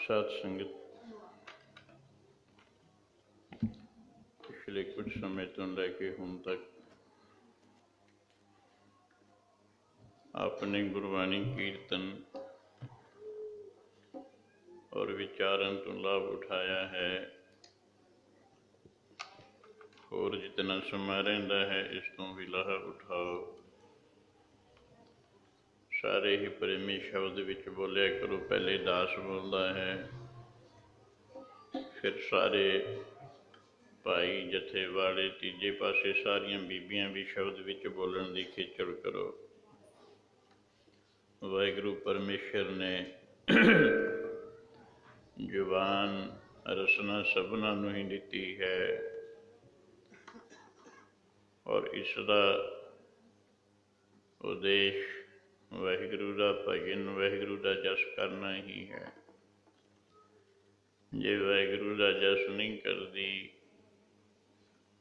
साध संगत पिछले कुछ समय तो लैके हुण तक अपने गुरबाणी कीर्तन और विचारन तो लाभ उठाया है। और जितना समय रहिंदा है इस तो भी लाभ उठाओ। सारे ही प्रेमी शब्द विच बोलिया करो। पहले दास बोलता है, फिर सारे भाई जथे वाले, तीजे पासे सारिया बीबियां भी शब्द विच बोलण की खिचड़ करो। वाहिगुरु परमेश्वर ने जुबान रसना सबना नूं ही दिती है और इसका उद्देश वाहिगुरु का भजन, वाहिगुरु का जस करना ही है। जे वाहिगुरु का जस नहीं करती,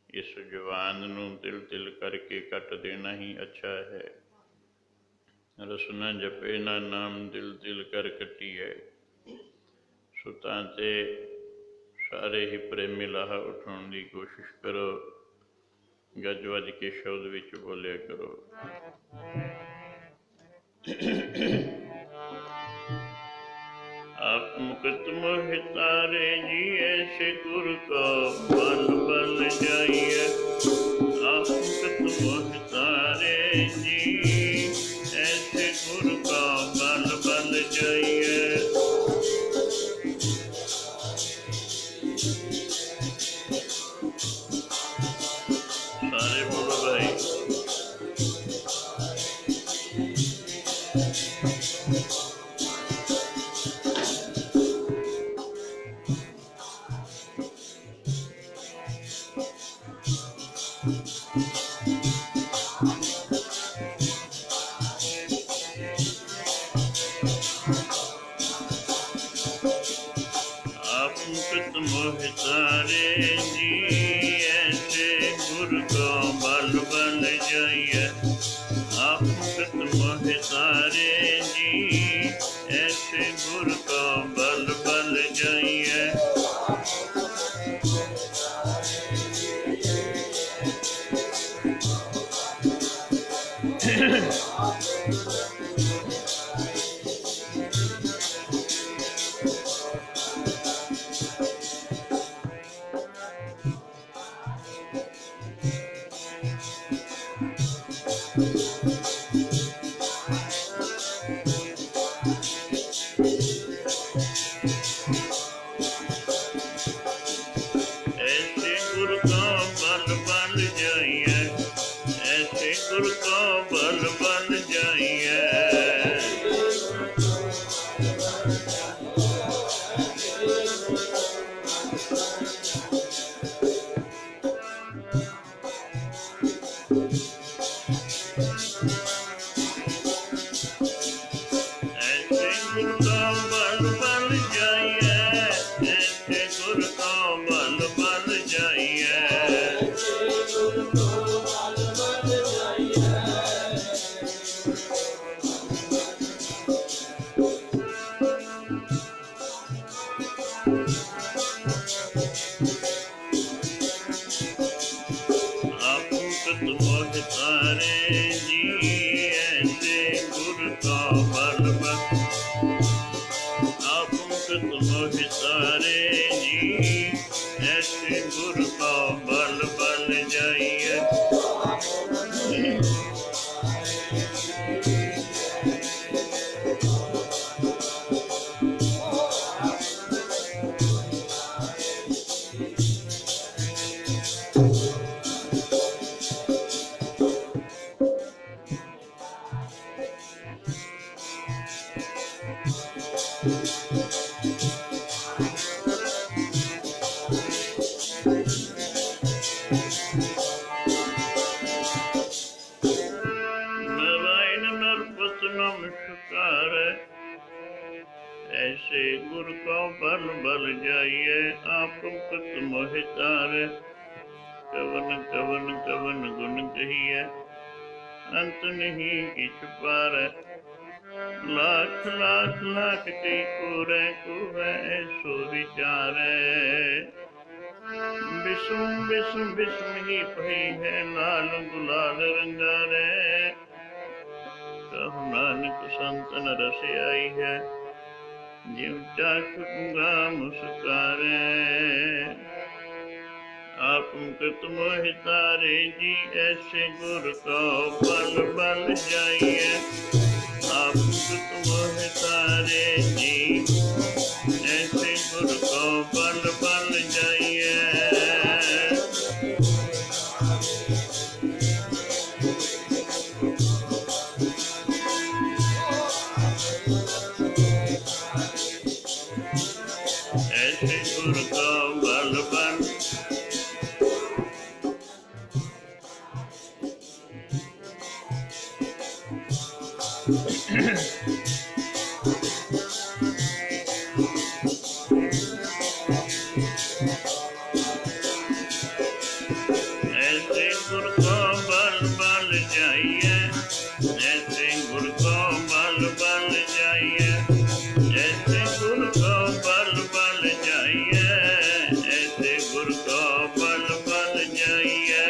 इस जुबान नूं तिल तिल करके कट देना ही अच्छा है। रसना जपे ना नाम दिल दिल कर कटिए। सुतां ते सारे ही प्रेमी लाहा उठाउण की कोशिश करो। गज वज के शब्द विच बोलिया करो। आप मुकत मोहि तारे जी, ऐसे गुर को बल बल जाइए। आप मुकत मोहि तारे जी, ऐसे गुर का बल बल जाइए। सारे बोलो भाई। आप मुकत मोहि तारे जी, ऐसे गुर को बल बल जाइए। आप मुकत मोहि तारे जी, ऐसे गुर को बल बल जाइए। ऐसे गुर को बल बल जाइए, ऐसे गुर को बल बल जाइए। ऐसे गुर को बल बल जाइए, ऐसे गुर को बल बल जाइए। आप मुकत मोहि तारे जी, ऐसे गुर का बल बल। आप मुकत मोहि तारे जी, ऐसे गुर का बल बल जाइए। नारायण नरपत नमस्कार, ऐसे गुर को बल बल जाइए। आप मुकत मोहि तारे, कवन कवन कवन गुण कहिए। अंत नहीं किछ पारै। लाख लाख लाख कई कोरै कोवै ऐसो विचारै। बिस्म बिस्म बिस्म ही पही है लाल गुलाल रंगारै। कहु नानक संतन रस आई है जिव चाख गूंगा मुस्कारै। आप मुकत मोहि तारे जी ऐसे गुर को बल बल जाइए। आप मुकत मोहि तारे जी ऐसे गुर को बल बल जाइए। ऐसे गुर को बल बल ऐसे गुर को बल बल जाइए। ऐसे गुर को बल बल जाइए। ऐसे गुर को बल बल जाइए। ऐसे गुर को बल बल जाइए।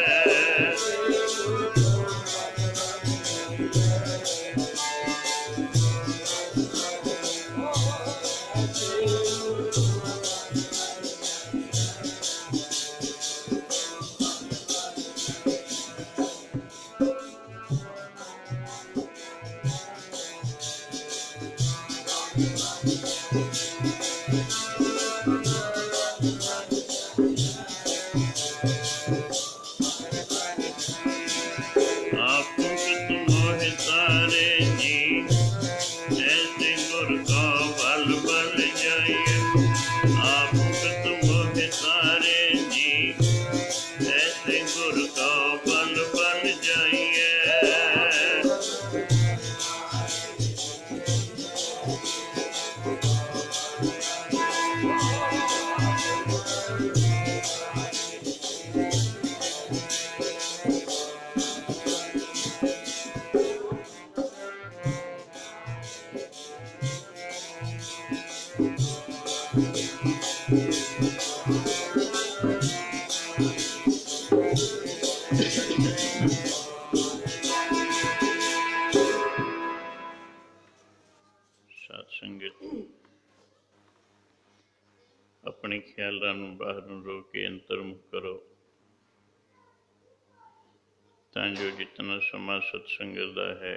आप मुकत मोहि तारे जी ऐसे गुर को बल बल जाइए। आप मुकत मोहि तारे जी ऐसे गुर को बल बल जाइए। ਸਤ ਸੰਗਤ ਆਪਣੇ ਖਿਆਲਾਂ ਨੂੰ ਬਾਹਰ ਨੂੰ ਰੋਕ ਕੇ ਅੰਤਰਮੁਖ ਕਰੋ ਤਾਂ ਜੋ ਜਿਤਨਾ ਸਮਾਂ ਸਤਸੰਗਤ ਦਾ ਹੈ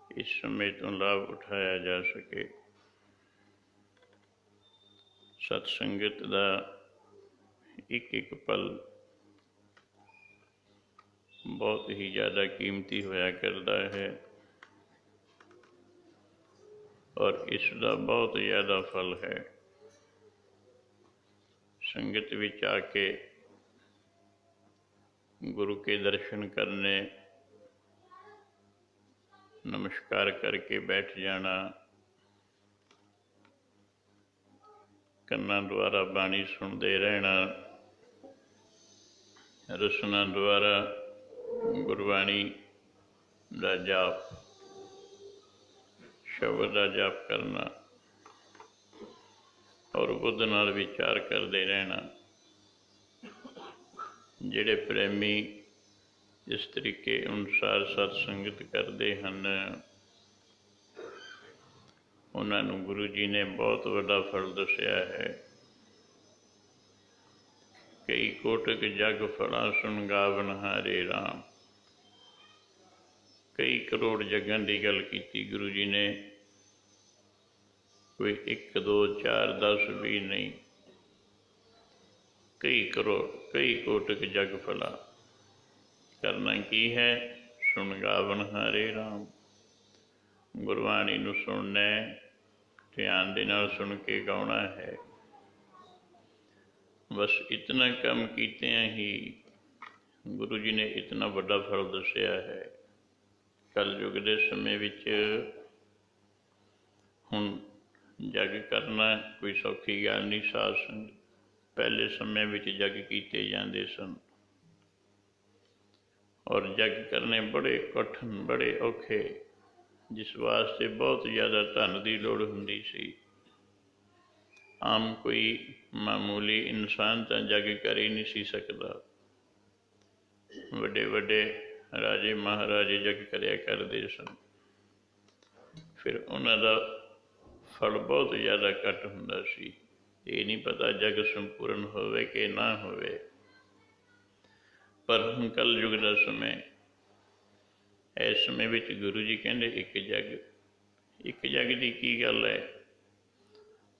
ਇਸ ਸਮੇਂ ਤੋਂ ਲਾਭ ਉਠਾਇਆ ਜਾ ਸਕੇ। ਸਤਸੰਗਤ ਦਾ ਇੱਕ ਇੱਕ ਪਲ ਬਹੁਤ ਹੀ ਜ਼ਿਆਦਾ ਕੀਮਤੀ ਹੋਇਆ ਕਰਦਾ ਹੈ ਔਰ ਇਸ ਦਾ ਬਹੁਤ ਜ਼ਿਆਦਾ ਫਲ ਹੈ। संगत विच आके गुरु के दर्शन करने, नमस्कार करके बैठ जाना, कन्ना द्वारा बाणी सुनते रहना, रसना द्वारा गुरबाणी का जाप, शब्द का जाप करना और बुद्ध नाल विचार करते रहना। जिहड़े प्रेमी इस तरीके अनुसार सत्संगत करते हैं उन्होंने गुरु जी ने बहुत बड़ा फल दसिया है। कई कोटक जग फला सुन गावन हारे राम। कई करोड़ जगन की गल की गुरु जी ने, कोई 1 2 4 10 भी नहीं, कई करोड़ कई कोटक जग फला। करना की है? सुन गावन हारे राम। गुरबाणी नूं सुनना, ध्यान दे नाल सुन के गाउणा है। बस इतना काम कीते ही गुरु जी ने इतना बड़ा फल दसिया है। कल युग के समय विच हुण जग करना कोई सौखी गल नहीं। साध संगत पहले समय विच जग कीते जाते सन और जग करने बड़े कठिन, बड़े औखे, जिस वास्ते बहुत ज़्यादा धन की लोड़ हुंदी सी। आम कोई मामूली इंसान तो जग कर ही नहीं सी सकता। वड्डे वड्डे राजे महाराजे जग करया करते सन, फिर उन्हां दा फल बहुत ज़्यादा घट हुंदा सी। ये नहीं पता जग संपूर्ण होवे कि ना होवे। पर हुण कल युग का समय, इस समय विच गुरु जी कहते एक जग की की गल है,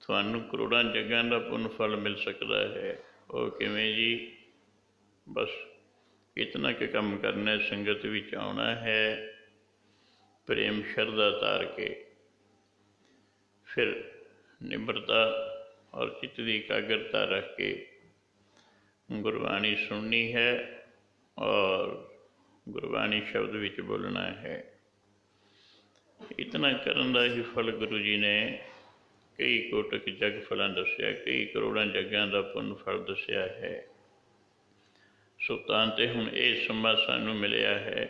थानू करोड़ां जगां का पुन फल मिल सकता है। वो किवें जी? बस इतना के काम करना, संगत विच आउणा है, प्रेम शरधा तार के, फिर निम्रता और चित्त की एकाग्रता रख के गुरबाणी सुननी है और गुरबाणी शब्द विच बोलना है। इतना करन दा ही फल गुरु जी ने कई कोटक जग फलां दस्या, कई करोड़ां जगां दा पुन फल दस्या है। सो तां ते हुण ये समा सानू मिलिया है,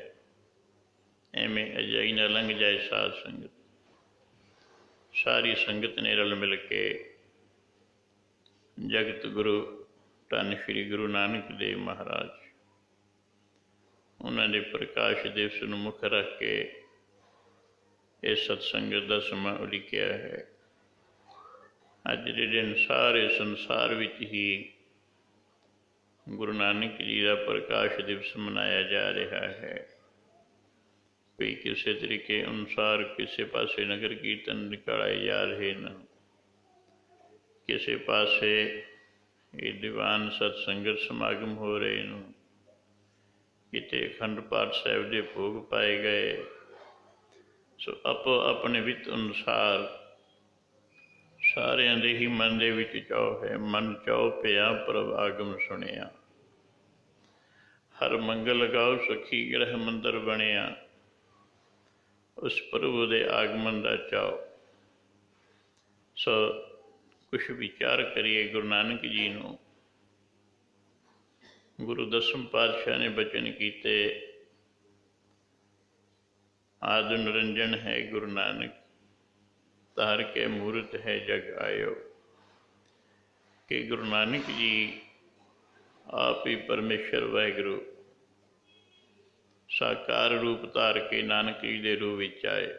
एवें अजाई ना लंघ जाए साध संगत। सारी संगत ने रल मिल के जगत गुरु धन श्री गुरु नानक देव महाराज, उन्होंने प्रकाश दिवस नूं मुख रख के इस सत्संगत का समा उलीकिया है। अज के दिन सारे संसार विच ही गुरु नानक जी का प्रकाश दिवस मनाया जा रहा है। कोई किसी तरीके अनुसार किसी पासे नगर कीर्तन निकाले जा रहे हैं, किसी पासे ये दीवान सत्संगत समागम हो रहे हैं, किते अखंड पाठ साहिब के भोग पाए गए। सो आपो अपने वित अनुसार सारिਆਂ ਦੇ ही मन ਦੇ ਵਿੱਚ ਚਾਉ है, मन ਚਾਉ ਪਿਆ प्रभ आगम सुनिया। हर मंगल गाओ सखी ग्रह मंदिर बनिया, उस प्रभु के आगमन का चाओ। सो कुछ विचार करिए गुरु नानक जी नूं। गुरु दसम पातशाह ने बचन कीते, आदि निरंजन है गुरु नानक, तार के मूर्त है जग आयो। कि गुरु नानक जी आप ही परमेश्वर वाहिगुरु साकार रूप धार के नानक जी के रूप विच आए।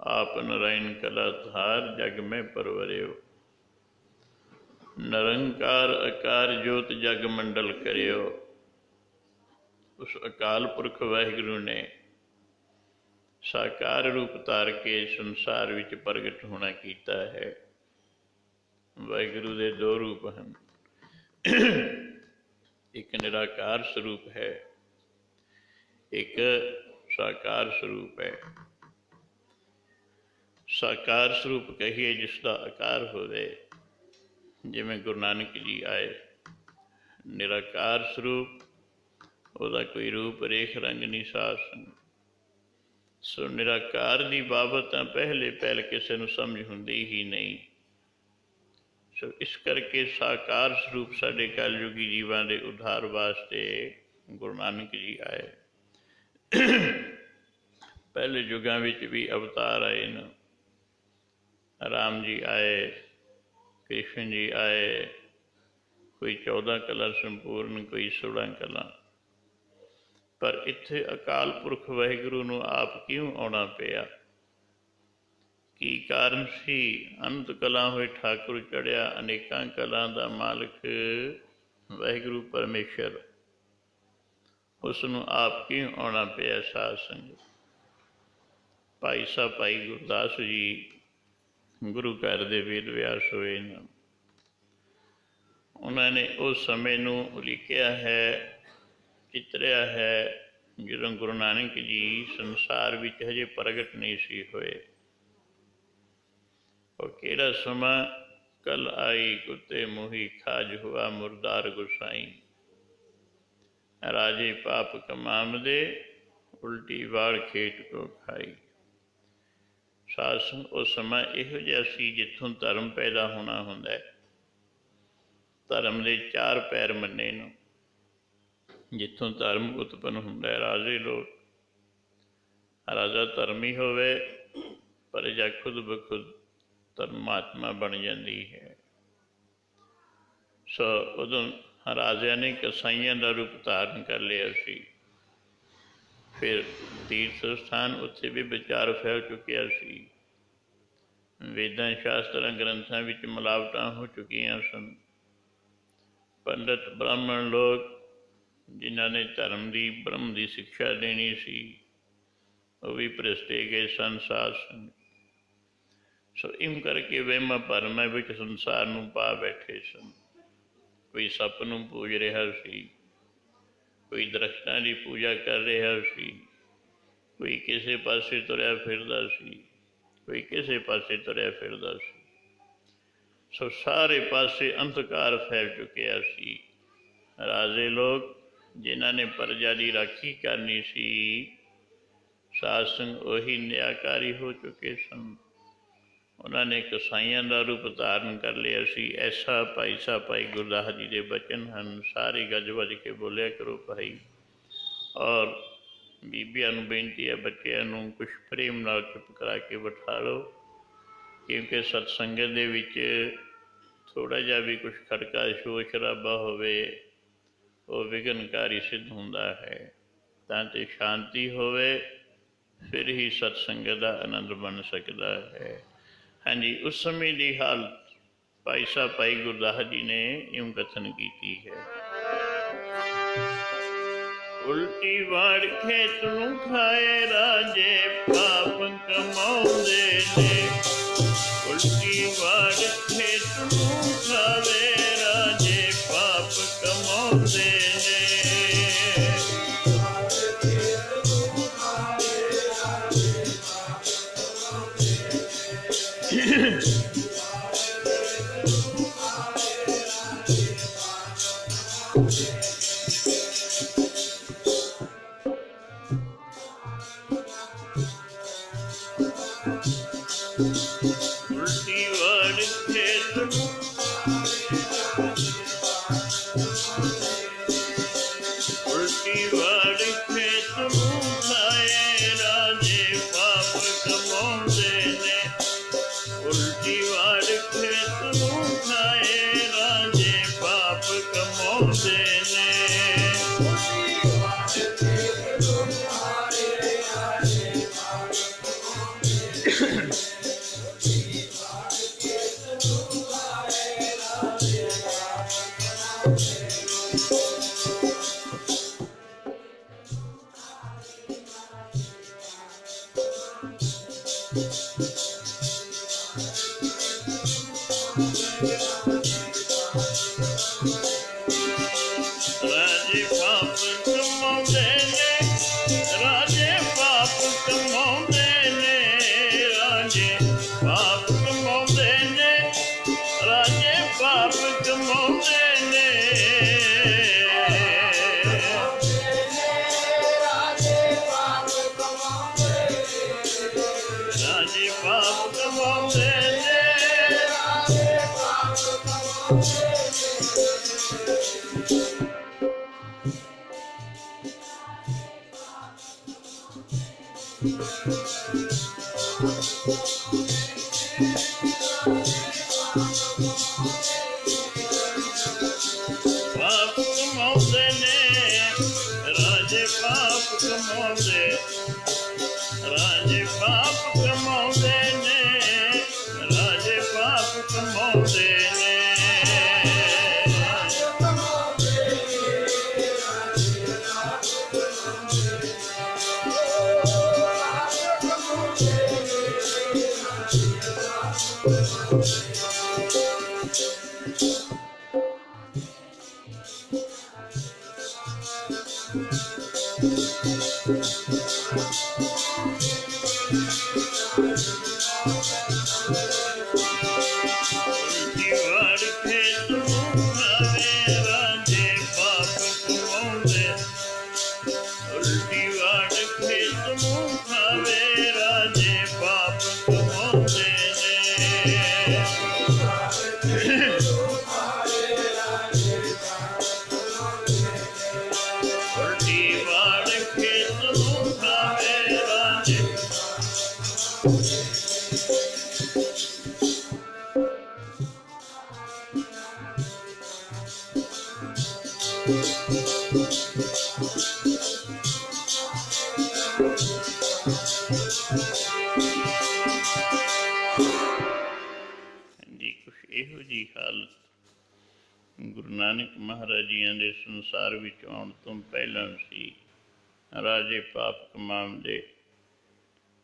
आप नारायण कला धार जग में परवरियो, निरंकार आकार जोत जग मंडल करियो। उस अकाल पुरख वाहिगुरु ने साकार रूप धार के संसार विच प्रगट होना कीता है। वाहिगुरु के दो रूप हैं, एक निराकार स्वरूप है, एक साकार स्वरूप है। साकार स्वरूप कहिए जिसका आकार होवे, जिमें गुरु नानक जी आए। निराकार स्वरूप, ਉਹਦਾ कोई रूप रेख रंग नहीं सास। सो निराकार की बाबत ਤਾਂ पहले पहल किसी ਨੂੰ समझ ਹੁੰਦੀ ही नहीं। सो इस करके साकार स्वरूप साढ़े कलयुगी जीवां दे उद्धार वास्ते गुरु नानक जी आए। पहले युगां विच भी अवतार आए न, राम जी आए, कृष्ण जी आए, कोई 14 कला संपूर्ण, कोई 16 कला। पर इत्थे अकाल पुरख वाहिगुरु नूं आप क्यों आउणा पिया? की कारण सी? अनंत कला होए ठाकुर चढ़िया, अनेकां कला दा मालिक वाहिगुरु परमेश्वर, उसनूं आप क्यों आउणा पिया? साध संगत भाई साहब भाई गुरदास जी गुरु घर दे वेद व्यास होए न, उन्होंने उस समय नूं उलीकिया है, चितरिया है ਜਦੋਂ गुरु नानक जी संसार विच हजे प्रगट नहीं सी होए। और केड़ा समा? कल आई कुत्ते मोही खाज हुआ मुरदार गुसाई, राजे पाप कमाम दे उल्टी वाड़ खेत को खाई। सासन उस समय इहो जिहा सी जिथों धर्म पैदा होना हुंदा है। धर्म दे 4 पैर मन्ने न, ਜਿੱਥੋਂ ਧਰਮ ਉਤਪੰਨ ਹੁੰਦਾ ਹੈ। ਰਾਜੇ ਲੋਕ, ਰਾਜਾ ਧਰਮੀ ਹੋਵੇ, ਪ੍ਰਜਾ ਖੁਦ ਬਖੁਦ ਧਰਮਾਤਮਾ ਬਣ ਜਾਂਦੀ ਹੈ। ਸੋ ਉਦੋਂ ਰਾਜਿਆਂ ਨੇ ਕਸਾਈਆਂ ਦਾ ਰੂਪ ਧਾਰਨ ਕਰ ਲਿਆ ਸੀ। ਫਿਰ ਤੀਰਥ ਸਥਾਨ ਉੱਥੇ ਵੀ ਵਿਚਾਰ ਫੈਲ ਚੁੱਕਿਆ ਸੀ। ਵੇਦਾਂ ਸ਼ਾਸਤਰਾਂ ਗ੍ਰੰਥਾਂ ਵਿੱਚ ਮਿਲਾਵਟਾਂ ਹੋ ਚੁੱਕੀਆਂ ਸਨ। ਪੰਡਤ ਬ੍ਰਾਹਮਣ ਲੋਕ ਜਿਨ੍ਹਾਂ ਨੇ ਧਰਮ ਦੀ, ਬ੍ਰਹਮ ਦੀ ਸਿੱਖਿਆ ਦੇਣੀ ਸੀ, ਉਹ ਵੀ ਭ੍ਰਿਸ਼ਟੇ ਗਏ ਸਨ, ਸਾਧ ਸੰਗਤ। ਸੋ ਇਉਂ ਕਰਕੇ ਵਹਿਮਾਂ ਭਰਮਾਂ ਵਿੱਚ ਸੰਸਾਰ ਨੂੰ ਪਾ ਬੈਠੇ ਸਨ। ਕੋਈ ਸੱਪ ਨੂੰ ਪੂਜ ਰਿਹਾ ਸੀ, ਕੋਈ ਦਰਖਤਾਂ ਦੀ ਪੂਜਾ ਕਰ ਰਿਹਾ ਸੀ, ਕੋਈ ਕਿਸੇ ਪਾਸੇ ਤੁਰਿਆ ਫਿਰਦਾ ਸੀ, ਕੋਈ ਕਿਸੇ ਪਾਸੇ ਤੁਰਿਆ ਫਿਰਦਾ ਸੀ। ਸੋ ਸਾਰੇ ਪਾਸੇ ਅੰਧਕਾਰ ਫੈਲ ਚੁੱਕਿਆ ਸੀ। ਰਾਜੇ ਲੋਕ ਜਿਨ੍ਹਾਂ ਨੇ ਪ੍ਰਜਾ ਦੀ ਰਾਖੀ ਕਰਨੀ ਸੀ, ਸਾਧ ਸੰਗ ਉਹੀ ਨਿਆਂਕਾਰੀ ਹੋ ਚੁੱਕੇ ਸਨ। ਉਹਨਾਂ ਨੇ ਕਸਾਈਆਂ ਦਾ ਰੂਪ ਧਾਰਨ ਕਰ ਲਿਆ ਸੀ। ਐਸਾ ਭਾਈ ਸਾਹਿਬ ਭਾਈ ਗੁਰਦਾਸ ਜੀ ਦੇ ਬਚਨ ਹਨ। ਸਾਰੇ ਗੱਜ ਵੱਜ ਕੇ ਬੋਲਿਆ ਕਰੋ ਭਾਈ। ਔਰ ਬੀਬੀਆਂ ਨੂੰ ਬੇਨਤੀ ਹੈ, ਬੱਚਿਆਂ ਨੂੰ ਕੁਛ ਪ੍ਰੇਮ ਨਾਲ ਚੁੱਪ ਕਰਾ ਕੇ ਬਿਠਾ ਲਓ, ਕਿਉਂਕਿ ਸਤਸੰਗਤ ਦੇ ਵਿੱਚ ਥੋੜ੍ਹਾ ਜਿਹਾ ਵੀ ਕੁਛ ਖੜਕਾ ਸ਼ੋਰ ਸ਼ਰਾਬਾ ਹੋਵੇ, ਉਹ ਵਿਘਨਕਾਰੀ ਸਿੱਧ ਹੁੰਦਾ ਹੈ। ਤਾਂ ਤੇ ਸ਼ਾਂਤੀ ਹੋਵੇ, ਫਿਰ ਹੀ ਸਤਸੰਗਤ ਦਾ ਆਨੰਦ ਬਣ ਸਕਦਾ ਹੈ। ਹਾਂਜੀ, ਉਸ ਸਮੇਂ ਦੀ ਹਾਲਤ ਭਾਈ ਸਾਹਿਬ ਭਾਈ ਗੁਰਦਾਸ ਜੀ ਨੇ ਇਉਂ ਕਥਨ ਕੀਤੀ ਹੈ। ਉਲਟੀ ਵਾੜ ਖੇਤ ਨੂੰ ਖਾਏ ਰਾਜੇ, ਪਾਪ ਕਮਾਉਂਦੇ ਨੇ। ਉਲਟੀ ਵਾੜ ਖੇਤ ਨੂੰ ਖਾਵੇ ਰਾਜੇ, ਪਾਪ ਕਮਾਉਂਦੇ ਨੇ। जी कुछ ਇਹੋ ਜਿਹੀ ਹਾਲਤ ਗੁਰੂ ਨਾਨਕ ਮਹਾਰਾਜ ਜੀਆਂ ਦੇ ਸੰਸਾਰ ਵਿੱਚ ਆਉਣ ਤੋਂ ਪਹਿਲਾਂ ਸੀ। ਰਾਜੇ ਪਾਪ ਕਮਾਉਂਦੇ,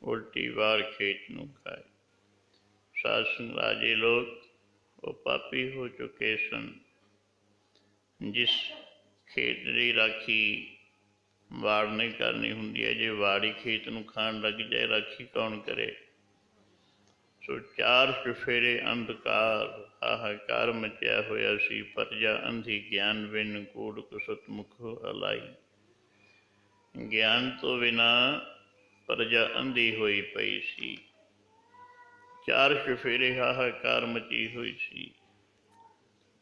ਉਲਟੀ ਵਾਰ ਖੇਤ ਨੂੰ ਖਾਏ। ਸਾਧ ਸੰਗ ਰਾਜੇ ਲੋਕ ਉਹ ਪਾਪੀ ਹੋ ਚੁੱਕੇ ਸਨ। ਜਿਸ ਖੇਤ ਦੀ ਰਾਖੀ ਵਾੜ ਨਹੀਂ ਕਰਨੀ ਹੁੰਦੀ ਹੈ, ਜੇ ਵਾੜੀ ਖੇਤ ਨੂੰ ਖਾਣ ਲੱਗ ਜਾਏ ਰਾਖੀ ਕੌਣ ਕਰੇ। ਸੋ ਚਾਰ ਚੁਫੇਰੇ ਅੰਧਕਾਰ ਹਾਹਾਕਾਰ ਮਚਿਆ ਹੋਇਆ ਸੀ। ਪਰਜਾ ਅੰਧੀ ਗਿਆਨ ਬਿਨ ਕੂੜ ਕੁਸਤ ਮੁਖੋ ਅਲਾਈ। ਗਿਆਨ ਤੋਂ ਬਿਨਾ ਪਰਜਾ ਅੰਧੀ ਹੋਈ ਪਈ ਸੀ। ਚਾਰ ਚੁਫੇਰੇ ਹਾਹਾਕਾਰ ਮਚੀ ਹੋਈ ਸੀ।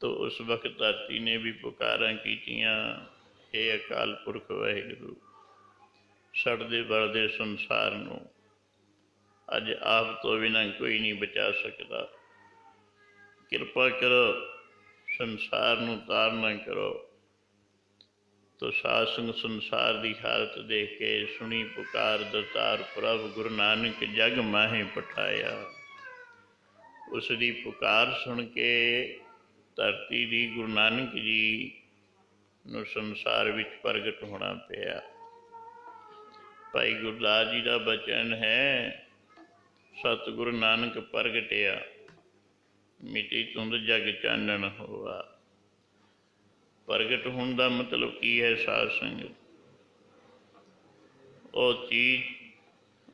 ਤੋ ਉਸ ਵਕਤ ਧਰਤੀ ਨੇ ਵੀ ਪੁਕਾਰਾਂ ਕੀਤੀਆਂ, ਹੇ ਅਕਾਲ ਪੁਰਖ ਵਾਹਿਗੁਰੂ, ਸੜਦੇ ਬਲਦੇ ਸੰਸਾਰ ਨੂੰ ਅੱਜ ਆਪ ਤੋਂ ਬਿਨਾਂ ਕੋਈ ਨਹੀਂ ਬਚਾ ਸਕਦਾ। ਕਿਰਪਾ ਕਰੋ, ਸੰਸਾਰ ਨੂੰ ਤਾਰ ਨਾ ਕਰੋ। ਤੋ ਸਾਧ ਸੰਗ ਸੰਸਾਰ ਦੀ ਹਾਲਤ ਦੇਖ ਕੇ ਸੁਣੀ ਪੁਕਾਰ ਦਤਾਰ ਪ੍ਰਭ ਗੁਰੂ ਨਾਨਕ ਜਗ ਮਾਹੇ ਪਠਾਇਆ। ਉਸ ਦੀ ਪੁਕਾਰ ਸੁਣ ਕੇ ਧਰਤੀ ਦੀ ਗੁਰੂ ਨਾਨਕ ਜੀ ਨੂੰ ਸੰਸਾਰ ਵਿੱਚ ਪ੍ਰਗਟ ਹੋਣਾ ਪਿਆ। ਭਾਈ ਗੁਰਦਾਸ ਜੀ ਦਾ ਬਚਨ ਹੈ, ਸਤਿਗੁਰੂ ਨਾਨਕ ਪ੍ਰਗਟਿਆ, ਮਿਟੀ ਧੁੰਦ ਜਗ ਚਾਨਣ ਹੋਆ। ਪ੍ਰਗਟ ਹੋਣ ਦਾ ਮਤਲਬ ਕੀ ਹੈ ਸਾਧ ਸੰਗਤ? ਉਹ ਚੀਜ਼,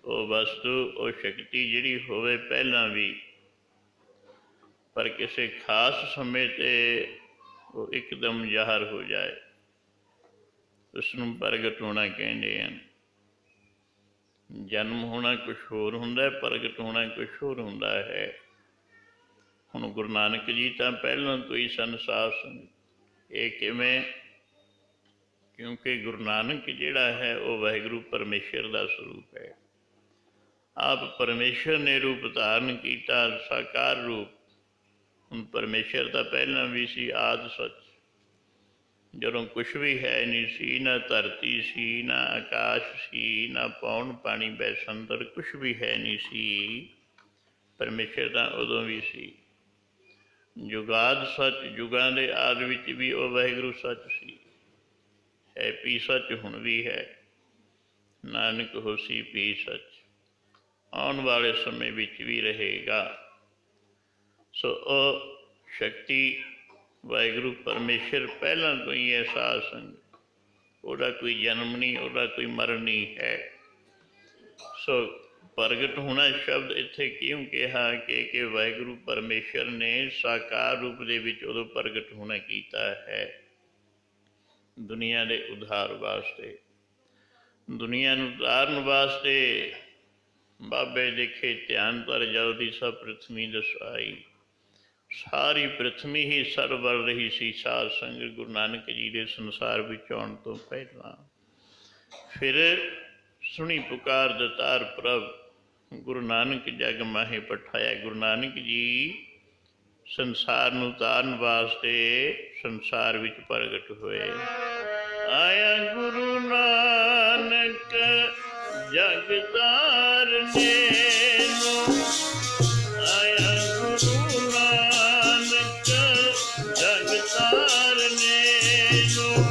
ਉਹ ਵਸਤੂ, ਉਹ ਸ਼ਕਤੀ ਜਿਹੜੀ ਹੋਵੇ ਪਹਿਲਾਂ ਵੀ, ਪਰ ਕਿਸੇ ਖਾਸ ਸਮੇਂ 'ਤੇ ਉਹ ਇੱਕਦਮ ਜ਼ਾਹਰ ਹੋ ਜਾਏ, ਉਸ ਨੂੰ ਪ੍ਰਗਟ ਹੋਣਾ ਕਹਿੰਦੇ ਹਨ। ਜਨਮ ਹੋਣਾ ਕੁਛ ਹੋਰ ਹੁੰਦਾ, ਪ੍ਰਗਟ ਹੋਣਾ ਕੁਛ ਹੋਰ ਹੁੰਦਾ ਹੈ। ਹੁਣ ਗੁਰੂ ਨਾਨਕ ਜੀ ਤਾਂ ਪਹਿਲਾਂ ਤੋਂ ਹੀ ਸਨ ਸਾਧ ਸੰਗਤ। ਇਹ ਕਿਵੇਂ? ਕਿਉਂਕਿ ਗੁਰੂ ਨਾਨਕ ਜਿਹੜਾ ਹੈ ਉਹ ਵਾਹਿਗੁਰੂ ਪਰਮੇਸ਼ਰ ਦਾ ਸਰੂਪ ਹੈ। ਆਪ ਪਰਮੇਸ਼ਰ ਨੇ ਰੂਪ ਧਾਰਨ ਕੀਤਾ, ਸਾਕਾਰ ਰੂਪ। ਹੁਣ ਪਰਮੇਸ਼ਰ ਤਾਂ ਪਹਿਲਾਂ ਵੀ ਸੀ, ਆਦਿ ਸੱਚ। ਜਦੋਂ ਕੁਛ ਵੀ ਹੈ ਨਹੀਂ ਸੀ, ਨਾ ਧਰਤੀ ਸੀ, ਨਾ ਆਕਾਸ਼ ਸੀ, ਨਾ ਪੌਣ ਪਾਣੀ ਬੈਸੰਦਰ, ਕੁਛ ਵੀ ਹੈ ਨਹੀਂ ਸੀ। ਪਰਮੇਸ਼ਰ ਤਾਂ ਉਦੋਂ ਵੀ ਸੀ। ਜੁਗਾਦ ਸੱਚ, ਜੁਗਾਂ ਦੇ ਆਦਿ ਵਿੱਚ ਵੀ ਉਹ ਵਾਹਿਗੁਰੂ ਸੱਚ ਸੀ। ਹੈ ਪੀ ਸੱਚ, ਹੁਣ ਵੀ ਹੈ। ਨਾਨਕ ਹੋਸੀ ਪੀ ਸੱਚ, ਆਉਣ ਵਾਲੇ ਸਮੇਂ ਵਿੱਚ ਵੀ ਰਹੇਗਾ। ਸੋ ਉਹ ਸ਼ਕਤੀ ਵਾਹਿਗੁਰੂ ਪਰਮੇਸ਼ਰ ਪਹਿਲਾਂ ਤੋਂ ਹੀ ਹੈ ਸਾਧ ਸੰਗਤ। ਉਹਦਾ ਕੋਈ ਜਨਮ ਨਹੀਂ, ਉਹਦਾ ਕੋਈ ਮਰਨ ਨਹੀਂ ਹੈ। ਸੋ ਪ੍ਰਗਟ ਹੋਣਾ ਸ਼ਬਦ ਇੱਥੇ ਕਿਉਂ ਕਿਹਾ ਕਿ ਵਾਹਿਗੁਰੂ ਪਰਮੇਸ਼ਰ ਨੇ ਸਾਕਾਰ ਰੂਪ ਦੇ ਵਿੱਚ ਉਦੋਂ ਪ੍ਰਗਟ ਹੋਣਾ ਕੀਤਾ ਹੈ, ਦੁਨੀਆ ਦੇ ਉਧਾਰ ਵਾਸਤੇ, ਦੁਨੀਆ ਨੂੰ ਉਤਾਰਨ ਵਾਸਤੇ। ਬਾਬੇ ਦੇਖੇ ਧਿਆਨ ਪਰ ਜਲ ਦੀ ਸਭ ਪ੍ਰਿਥਵੀ ਦਸਾਈ। ਸਾਰੀ ਪ੍ਰਿਥਵੀ ਹੀ ਸਰਵਰ ਰਹੀ ਸੀ ਸਾਧ ਸੰਗਤ ਗੁਰੂ ਨਾਨਕ ਜੀ ਦੇ ਸੰਸਾਰ ਵਿੱਚ ਆਉਣ ਤੋਂ ਪਹਿਲਾਂ। ਫਿਰ ਸੁਣੀ ਪੁਕਾਰ ਦਤਾਰ ਪ੍ਰਭ ਗੁਰੂ ਨਾਨਕ ਜਗ ਮਾਹੇ ਪਠਾਇਆ। ਗੁਰੂ ਨਾਨਕ ਜੀ ਸੰਸਾਰ ਨੂੰ ਤਾਰਨ ਵਾਸਤੇ ਸੰਸਾਰ ਵਿੱਚ ਪ੍ਰਗਟ ਹੋਏ। ਆਇਆ ਗੁਰੂ ਨਾਨਕ ਜਗ ਤਾਰਨੇ ਨੂੰ, ਆਇਆ ਗੁਰੂ ਨਾਨਕ ਜਗ ਤਾਰਨੇ ਨੂੰ।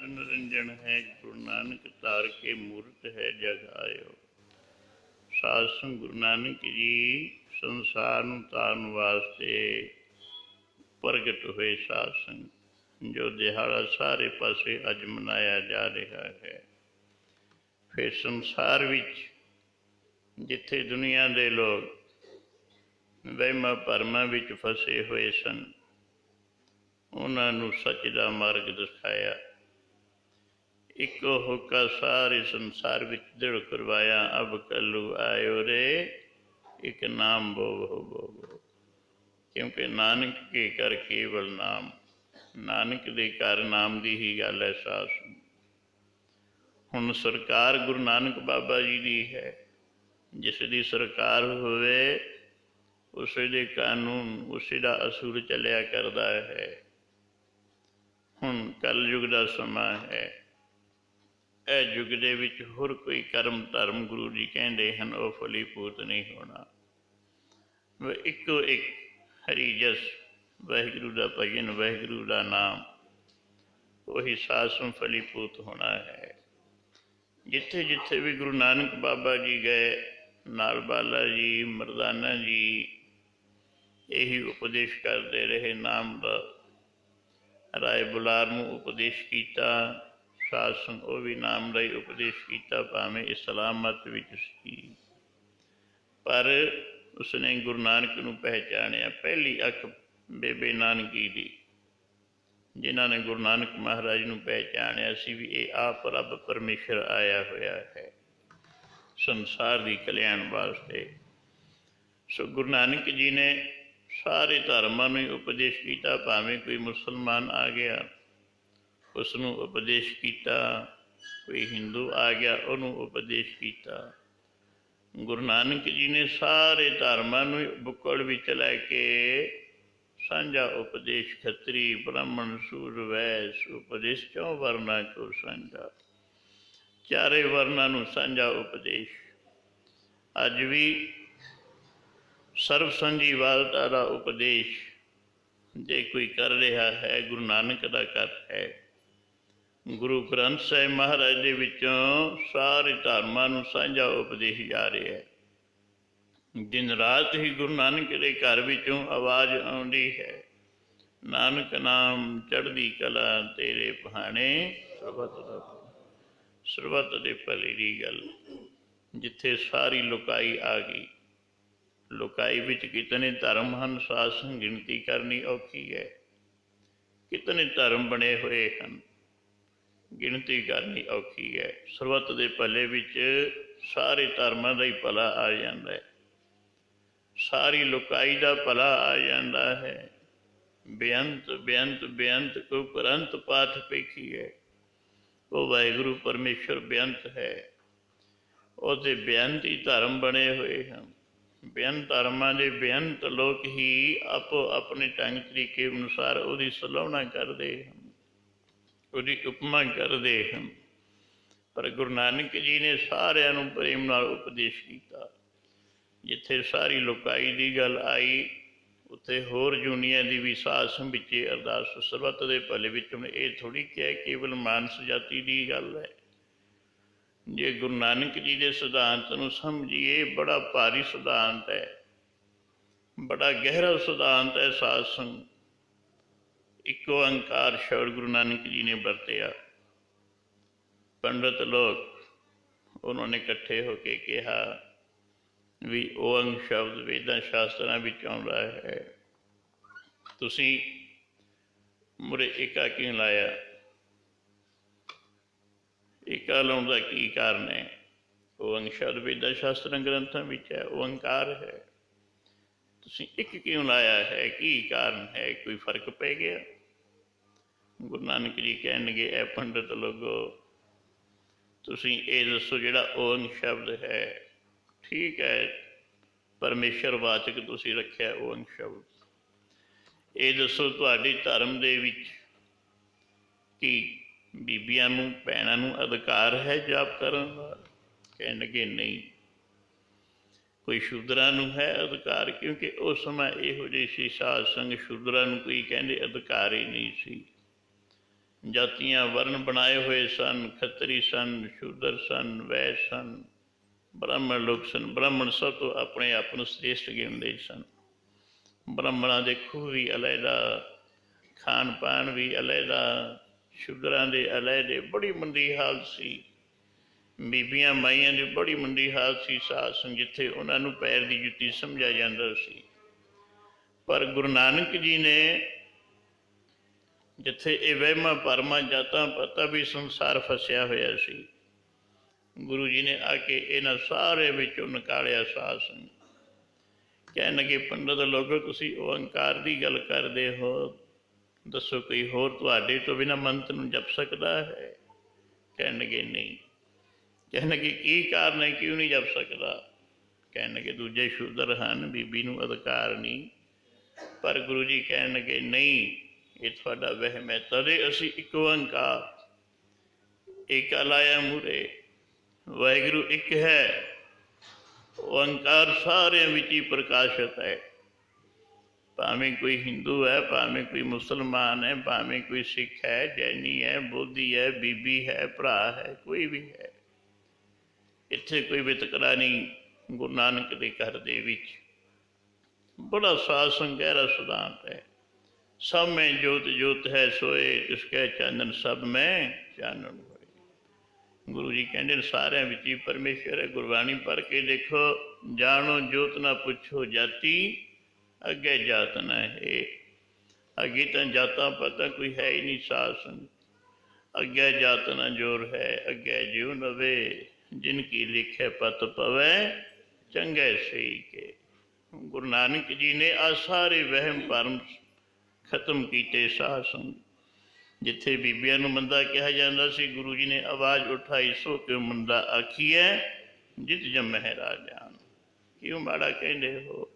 निरंजन है गुरु नानक तार के मूर्त है जग आयो। साध संग गुरु नानक जी संसार ਨੂੰ ਤਾਰਨ ਵਾਸਤੇ ਪ੍ਰਗਟ ਹੋਏ ਸਾਧ ਸੰਗ, ਜੋ ਦਿਹਾੜਾ ਸਾਰੇ ਪਾਸੇ ਅੱਜ ਮਨਾਇਆ ਜਾ ਰਿਹਾ ਹੈ। ਫਿਰ ਸੰਸਾਰ ਵਿੱਚ ਜਿੱਥੇ ਦੁਨੀਆ ਦੇ ਲੋਕ ਵਹਿਮਾਂ ਭਰਮਾਂ ਵਿੱਚ ਫਸੇ ਹੋਏ ਸਨ, ਉਹਨਾਂ ਨੂੰ ਸੱਚ ਦਾ ਮਾਰਗ ਦਿਖਾਇਆ। ਇੱਕੋ ਹੋਕਾ ਸਾਰੇ ਸੰਸਾਰ ਵਿੱਚ ਦ੍ਰਿੜ ਕਰਵਾਇਆ, ਅਬ ਕੱਲੂ ਆਇਓ ਰੇ ਇੱਕ ਨਾਮ ਬੋਵੋ ਬੋਵੋ। ਕਿਉਂਕਿ ਨਾਨਕ ਕੇ ਕਰ ਕੇਵਲ ਨਾਮ, ਨਾਨਕ ਦੇ ਘਰ ਨਾਮ ਦੀ ਹੀ ਗੱਲ ਹੈ ਸਾਧ ਸੰਗਤ। ਹੁਣ ਸਰਕਾਰ ਗੁਰੂ ਨਾਨਕ ਬਾਬਾ ਜੀ ਦੀ ਹੈ। ਜਿਸ ਦੀ ਸਰਕਾਰ ਹੋਵੇ ਉਸੇ ਦੇ ਕਾਨੂੰਨ, ਉਸੇ ਦਾ ਅਸੂਲ ਚੱਲਿਆ ਕਰਦਾ ਹੈ। ਹੁਣ ਕਲਯੁਗ ਦਾ ਸਮਾਂ ਹੈ। ਇਹ ਯੁੱਗ ਦੇ ਵਿੱਚ ਹੋਰ ਕੋਈ ਕਰਮ ਧਰਮ ਗੁਰੂ ਜੀ ਕਹਿੰਦੇ ਹਨ ਉਹ ਫਲੀਭੂਤ ਨਹੀਂ ਹੋਣਾ। ਇੱਕੋ ਇੱਕ ਹਰੀ ਜਸ, ਵਾਹਿਗੁਰੂ ਦਾ ਭਜਨ, ਵਾਹਿਗੁਰੂ ਦਾ ਨਾਮ, ਉਹੀ ਸਾਧ ਸੰਗ ਫਲੀਭੂਤ ਹੋਣਾ ਹੈ। ਜਿੱਥੇ ਜਿੱਥੇ ਵੀ ਗੁਰੂ ਨਾਨਕ ਬਾਬਾ ਜੀ ਗਏ, ਨਾਲ ਬਾਲਾ ਜੀ, ਮਰਦਾਨਾ ਜੀ ਇਹੀ ਉਪਦੇਸ਼ ਕਰਦੇ ਰਹੇ। ਨਾਮ ਦਾ ਰਾਏ ਬੁਲਾਰ ਨੂੰ ਉਪਦੇਸ਼ ਕੀਤਾ, ਸਾਧ ਸੰਗ ਉਹ ਵੀ ਨਾਮ ਦਾ ਹੀ ਉਪਦੇਸ਼ ਕੀਤਾ, ਭਾਵੇਂ ਇਸਲਾਮ ਮਤ ਵਿੱਚ ਸੀ। ਪਰ ਉਸਨੇ ਗੁਰੂ ਨਾਨਕ ਨੂੰ ਪਹਿਚਾਣਿਆ। ਪਹਿਲੀ ਅੱਖ ਬੇਬੇ ਨਾਨਕੀ ਦੀ, ਜਿਨ੍ਹਾਂ ਨੇ ਗੁਰੂ ਨਾਨਕ ਮਹਾਰਾਜ ਨੂੰ ਪਹਿਚਾਣਿਆ ਸੀ ਵੀ ਇਹ ਆਪ ਰੱਬ ਪਰਮੇਸ਼ਰ ਆਇਆ ਹੋਇਆ ਹੈ ਸੰਸਾਰ ਦੀ ਕਲਿਆਣ ਵਾਸਤੇ। ਸੋ ਗੁਰੂ ਨਾਨਕ ਜੀ ਨੇ ਸਾਰੇ ਧਰਮਾਂ ਨੂੰ ਉਪਦੇਸ਼ ਕੀਤਾ। ਭਾਵੇਂ ਕੋਈ ਮੁਸਲਮਾਨ ਆ ਗਿਆ ਉਸਨੂੰ ਉਪਦੇਸ਼ ਕੀਤਾ, ਕੋਈ ਹਿੰਦੂ ਆ ਗਿਆ ਉਹਨੂੰ ਉਪਦੇਸ਼ ਕੀਤਾ। ਗੁਰੂ ਨਾਨਕ ਜੀ ਨੇ ਸਾਰੇ ਧਰਮਾਂ ਨੂੰ ਬੁੱਕਲ ਵਿੱਚ ਲੈ ਕੇ ਸਾਂਝਾ ਉਪਦੇਸ਼, ਖੱਤਰੀ ਬ੍ਰਾਹਮਣ ਸੂਰ ਵੈਸ ਉਪਦੇਸ਼, ਚੌਂ ਵਰਨਾਂ ਕੋ ਸਾਂਝਾ, ਚਾਰੇ ਵਰਨਾਂ ਨੂੰ ਸਾਂਝਾ ਉਪਦੇਸ਼। ਅੱਜ ਵੀ ਸਰਬ ਸੰਜੀਵਾਲਤਾ ਦਾ ਉਪਦੇਸ਼ ਜੇ ਕੋਈ ਕਰ ਰਿਹਾ ਹੈ, ਗੁਰੂ ਨਾਨਕ ਦਾ ਕਰ ਹੈ। ਗੁਰੂ ਗ੍ਰੰਥ ਸਾਹਿਬ ਮਹਾਰਾਜ ਦੇ ਵਿੱਚੋਂ ਸਾਰੇ ਧਰਮਾਂ ਨੂੰ ਸਾਂਝਾ ਉਪਦੇਸ਼ ਜਾ ਰਿਹਾ ਹੈ। ਦਿਨ ਰਾਤ ਹੀ ਗੁਰੂ ਨਾਨਕ ਦੇ ਘਰ ਵਿੱਚੋਂ ਆਵਾਜ਼ ਆਉਂਦੀ ਹੈ, ਨਾਨਕ ਨਾਮ ਚੜ੍ਹਦੀ ਕਲਾ ਤੇਰੇ ਬਹਾਣੇ, ਸਰਬੱਤ ਦੇ ਭਲੇ ਦੀ ਗੱਲ। ਜਿੱਥੇ ਸਾਰੀ ਲੁਕਾਈ ਆ ਗਈ, ਲੁਕਾਈ ਵਿੱਚ ਕਿਤਨੇ ਧਰਮ ਹਨ ਸਾਧ ਸੰਗ, ਗਿਣਤੀ ਕਰਨੀ ਔਖੀ ਹੈ। ਕਿਤਨੇ ਧਰਮ ਬਣੇ ਹੋਏ ਹਨ, ਗਿਣਤੀ ਕਰਨੀ ਔਖੀ ਹੈ। ਸਰਬੱਤ ਦੇ ਭਲੇ ਵਿੱਚ ਸਾਰੇ ਧਰਮਾਂ ਦਾ ਹੀ ਭਲਾ ਆ ਜਾਂਦਾ ਹੈ, ਸਾਰੀ ਲੁਕਾਈ ਦਾ ਭਲਾ ਆ ਜਾਂਦਾ ਹੈ। ਬੇਅੰਤ ਬੇਅੰਤ ਬੇਅੰਤ ਕੋ ਕਰੰਤ ਪਾਠ ਪੇਖੀ ਹੈ। ਉਹ ਵਾਹਿਗੁਰੂ ਪਰਮੇਸ਼ਰ ਬੇਅੰਤ ਹੈ, ਉਹਦੇ ਬੇਅੰਤ ਹੀ ਧਰਮ ਬਣੇ ਹੋਏ ਹਨ। ਬੇਅੰਤ ਧਰਮਾਂ ਦੇ ਬੇਅੰਤ ਲੋਕ ਹੀ ਆਪੋ ਆਪਣੇ ਢੰਗ ਤਰੀਕੇ ਅਨੁਸਾਰ ਉਹਦੀ ਸਲਾਹੁਣਾ ਕਰਦੇ ਹਨ, ਉਹਦੀ ਉਪਮਾ ਕਰਦੇ ਹਨ। ਪਰ ਗੁਰੂ ਨਾਨਕ ਜੀ ਨੇ ਸਾਰਿਆਂ ਨੂੰ ਪ੍ਰੇਮ ਨਾਲ ਉਪਦੇਸ਼ ਕੀਤਾ। ਜਿੱਥੇ ਸਾਰੀ ਲੁਕਾਈ ਦੀ ਗੱਲ ਆਈ ਉੱਥੇ ਹੋਰ ਜੂਨੀਆਂ ਦੀ ਵੀ ਸਾਧ ਸੰਗ ਵਿੱਚ ਅਰਦਾਸ ਸਰਬੱਤ ਦੇ ਭਲੇ ਵਿੱਚ। ਹੁਣ ਇਹ ਥੋੜ੍ਹੀ ਕਿ ਕੇਵਲ ਮਾਨਸ ਜਾਤੀ ਦੀ ਗੱਲ ਹੈ। ਜੇ ਗੁਰੂ ਨਾਨਕ ਜੀ ਦੇ ਸਿਧਾਂਤ ਨੂੰ ਸਮਝੀਏ, ਬੜਾ ਭਾਰੀ ਸਿਧਾਂਤ ਹੈ, ਬੜਾ ਗਹਿਰਾ ਸਿਧਾਂਤ ਹੈ ਸਾਧ ਸੰਗ। ਇੱਕੋ ਓਂਕਾਰ ਸ਼ਬਦ ਗੁਰੂ ਨਾਨਕ ਜੀ ਨੇ ਵਰਤਿਆ। ਪੰਡਤ ਲੋਕ ਉਹਨਾਂ ਨੇ ਇਕੱਠੇ ਹੋ ਕੇ ਕਿਹਾ ਵੀ ਓੰਗ ਸ਼ਬਦ ਵੇਦਾਂ ਸ਼ਾਸਤਰਾਂ ਵਿੱਚ ਆਉਂਦਾ ਹੈ ਤੁਸੀਂ ਮੁਰੇ ਏਕਾ ਕਿਉਂ ਲਾਇਆ? ਏਕਾ ਲਾਉਣ ਦਾ ਕੀ ਕਾਰਨ ਹੈ? ਓੰਗ ਸ਼ਬਦ ਵੇਦਾਂ ਸ਼ਾਸਤਰਾਂ ਗ੍ਰੰਥਾਂ ਵਿੱਚ ਹੈ, ਓੰਕਾਰ ਹੈ। ਤੁਸੀਂ ਇੱਕ ਕਿਉਂ ਲਾਇਆ ਹੈ? ਕੀ ਕਾਰਨ ਹੈ? ਕੋਈ ਫਰਕ ਪੈ ਗਿਆ? ਗੁਰੂ ਨਾਨਕ ਜੀ ਕਹਿਣਗੇ, ਇਹ ਪੰਡਤ ਲੋਗੋ, ਤੁਸੀਂ ਇਹ ਦੱਸੋ, ਜਿਹੜਾ ਓੰਗ ਸ਼ਬਦ ਹੈ, ਠੀਕ ਹੈ ਪਰਮੇਸ਼ਰ ਵਾਚਕ ਤੁਸੀਂ ਰੱਖਿਆ ਓੰਗ ਸ਼ਬਦ, ਇਹ ਦੱਸੋ ਤੁਹਾਡੇ ਧਰਮ ਦੇ ਵਿੱਚ ਕੀ ਬੀਬੀਆਂ ਨੂੰ, ਭੈਣਾਂ ਨੂੰ ਅਧਿਕਾਰ ਹੈ ਜਾਪ ਕਰਨ ਦਾ? ਕਹਿਣਗੇ ਨਹੀਂ। ਕੋਈ ਸ਼ੂਦਰਾਂ ਨੂੰ ਹੈ ਅਧਿਕਾਰ? ਕਿਉਂਕਿ ਉਸ ਸਮਾਂ ਇਹੋ ਜਿਹੀ ਸੀ ਸਾਧ ਸੰਗ, ਸ਼ੂਦਰਾਂ ਨੂੰ ਕੋਈ ਕਹਿੰਦੇ ਅਧਿਕਾਰ ਹੀ ਨਹੀਂ ਸੀ। ਜਾਤੀਆਂ ਵਰਨ ਬਣਾਏ ਹੋਏ ਸਨ, ਖੱਤਰੀ ਸਨ, ਸ਼ੂਦਰ ਸਨ, ਵੈਸ਼ ਸਨ, ਬ੍ਰਾਹਮਣ ਲੋਕ ਸਨ। ਬ੍ਰਾਹਮਣ ਸਭ ਤੋਂ ਆਪਣੇ ਆਪ ਨੂੰ ਸ੍ਰੇਸ਼ਟ ਗਿਣਦੇ ਸਨ। ਬ੍ਰਾਹਮਣਾਂ ਦੇ ਖੂਹ ਵੀ ਅਲੱਗਾ, ਖਾਣ ਪਾਣ ਵੀ ਅਲੱਗਾ, ਸ਼ੂਦਰਾਂ ਦੇ ਅਲੱਗੇ। ਬੜੀ ਮੰਦੀ ਹਾਲਤ ਸੀ। ਬੀਬੀਆਂ ਮਾਈਆਂ ਦੀ ਬੜੀ ਮੰਦੀ ਹਾਲਤ ਸੀ ਸਾਧ ਸੰਗ, ਜਿੱਥੇ ਉਹਨਾਂ ਨੂੰ ਪੈਰ ਦੀ ਜੁੱਤੀ ਸਮਝਿਆ ਜਾਂਦਾ ਸੀ। ਪਰ ਗੁਰੂ ਨਾਨਕ ਜੀ ਨੇ, ਜਿੱਥੇ ਇਹ ਵਹਿਮਾਂ ਭਰਮਾਂ ਜਾਤਾਂ ਪਾਤਾਂ ਵੀ ਸੰਸਾਰ ਫਸਿਆ ਹੋਇਆ ਸੀ, ਗੁਰੂ ਜੀ ਨੇ ਆ ਕੇ ਇਹਨਾਂ ਸਾਰੇ ਵਿੱਚੋਂ ਨਿਕਾਲਿਆ ਸਾਧ ਸੰਗ। ਕਹਿਣ ਲੱਗੇ, ਪੰਡਤ ਲੋਗੋ, ਤੁਸੀਂ ਓੰਕਾਰ ਦੀ ਗੱਲ ਕਰਦੇ ਹੋ, ਦੱਸੋ ਕੋਈ ਹੋਰ ਤੁਹਾਡੇ ਤੋਂ ਬਿਨਾਂ ਮੰਤਰ ਨੂੰ ਜਪ ਸਕਦਾ ਹੈ? ਕਹਿਣ ਲੱਗੇ ਨਹੀਂ। ਕਹਿਣ ਲੱਗੇ ਕੀ ਕਾਰਨ ਹੈ, ਕਿਉਂ ਨਹੀਂ ਜਪ ਸਕਦਾ? ਕਹਿਣ ਲੱਗੇ ਦੂਜੇ ਸ਼ੂਦਰ ਹਨ, ਬੀਬੀ ਨੂੰ ਅਧਿਕਾਰ ਨਹੀਂ। ਪਰ ਗੁਰੂ ਜੀ ਕਹਿਣ ਲੱਗੇ ਨਹੀਂ, ਇਹ ਤੁਹਾਡਾ ਵਹਿਮ ਹੈ। ਤਦੇ ਅਸੀਂ ਇੱਕ ਓੰਕਾਰ ਏਕਾ ਲਾਇਆ ਮੂਹਰੇ। ਵਾਹਿਗੁਰੂ ਇੱਕ ਹੈ, ਓੰਕਾਰ ਸਾਰਿਆਂ ਵਿੱਚ ਹੀ ਪ੍ਰਕਾਸ਼ਿਤ ਹੈ। ਭਾਵੇਂ ਕੋਈ ਹਿੰਦੂ ਹੈ, ਭਾਵੇਂ ਕੋਈ ਮੁਸਲਮਾਨ ਹੈ, ਭਾਵੇਂ ਕੋਈ ਸਿੱਖ ਹੈ, ਜੈਨੀ ਹੈ, ਬੋਧੀ ਹੈ, ਬੀਬੀ ਹੈ, ਭਰਾ ਹੈ, ਕੋਈ ਵੀ ਹੈ, ਇੱਥੇ ਕੋਈ ਵਿਤਕਰਾ ਨਹੀਂ। ਗੁਰੂ ਨਾਨਕ ਦੇ ਘਰ ਦੇ ਵਿੱਚ ਬੜਾ ਸਾਧ ਸੰਗ ਗਹਿਰਾ ਸਿਧਾਂਤ ਹੈ। ਸਭ ਮੈਂ ਜੋਤ ਜੋਤ ਹੈ ਸੋਏ, ਤਿਸ ਕੈ ਚਾਨਣ ਸਭ ਮੈਂ ਚਾਨਣ ਹੋਏ। ਗੁਰੂ ਜੀ ਕਹਿੰਦੇ ਨੇ ਸਾਰਿਆਂ ਵਿੱਚ ਹੀ ਪਰਮੇਸ਼ਰ ਹੈ। ਗੁਰਬਾਣੀ ਪੜ੍ਹ ਕੇ ਦੇਖੋ, ਜਾਣੋ ਜੋਤ ਨਾ ਪੁੱਛੋ ਜਾਤੀ, ਅੱਗੇ ਜਾਤ ਨਾ ਹੈ। ਅੱਗੇ ਤਾਂ ਜਾਤਾਂ ਪਤਾ ਕੋਈ ਹੈ ਹੀ ਨਹੀਂ ਸਾਧ ਸੰਗ। ਅੱਗੇ ਜਾਤ ਨਾ ਜੋਰ ਹੈ, ਅੱਗੇ ਜਿਉ ਨਵੇ, ਜਿਨ ਕੀ ਲਿਖੇ ਪਤ ਪਵੈ, ਚੰਗੇ ਸਹੀ ਕੇ। ਗੁਰੂ ਨਾਨਕ ਜੀ ਨੇ ਆ ਸਾਰੇ ਵਹਿਮ ਭਰਮ ਖਤਮ ਕੀਤੇ ਸਾਧ ਸੰਗ। ਜਿੱਥੇ ਬੀਬੀਆਂ ਨੂੰ ਮੰਦਾ ਕਿਹਾ ਜਾਂਦਾ ਸੀ, ਗੁਰੂ ਜੀ ਨੇ ਆਵਾਜ਼ ਉਠਾਈ, ਸੋ ਕਿਉ ਮੰਦਾ ਆਖੀਐ, ਜਿਤ ਜੰਮਹਿ ਰਾਜਾਨ। ਕਿਉਂ ਮਾੜਾ ਕਹਿੰਦੇ ਹੋ?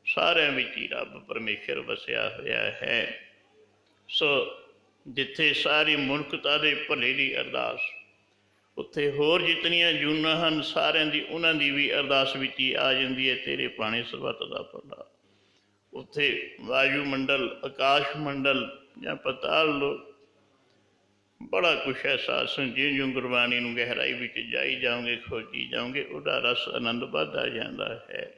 ਸਾਰਿਆਂ ਵਿੱਚ ਹੀ ਰੱਬ ਪਰਮੇਸ਼ਰ ਵਸਿਆ ਹੋਇਆ ਹੈ। ਸੋ ਜਿੱਥੇ ਸਾਰੀ ਮਨੁੱਖਤਾ ਦੇ ਭਲੇ ਦੀ ਅਰਦਾਸ, ਉੱਥੇ ਹੋਰ ਜਿਤਨੀਆਂ ਜੂਨਾਂ ਹਨ ਸਾਰਿਆਂ ਦੀ, ਉਹਨਾਂ ਦੀ ਵੀ ਅਰਦਾਸ ਵਿੱਚ ਹੀ ਆ ਜਾਂਦੀ ਹੈ, ਤੇਰੇ ਪਾਣੇ ਸਰਬੱਤ ਦਾ ਭਲਾ। ਉੱਥੇ ਵਾਯੂ ਮੰਡਲ, ਆਕਾਸ਼ ਮੰਡਲ ਜਾਂ ਪਤਾਲ ਲੋਕ, ਬੜਾ ਕੁਛ ਹੈ ਸਾਧ ਸੰਗ। ਜਿਉਂ ਗੁਰਬਾਣੀ ਨੂੰ ਗਹਿਰਾਈ ਵਿੱਚ ਜਾਈ ਜਾਓਗੇ, ਖੋਜੀ ਜਾਓਗੇ, ਉਹਦਾ ਰਸ ਆਨੰਦ ਵੱਧਦਾ ਜਾਂਦਾ ਹੈ।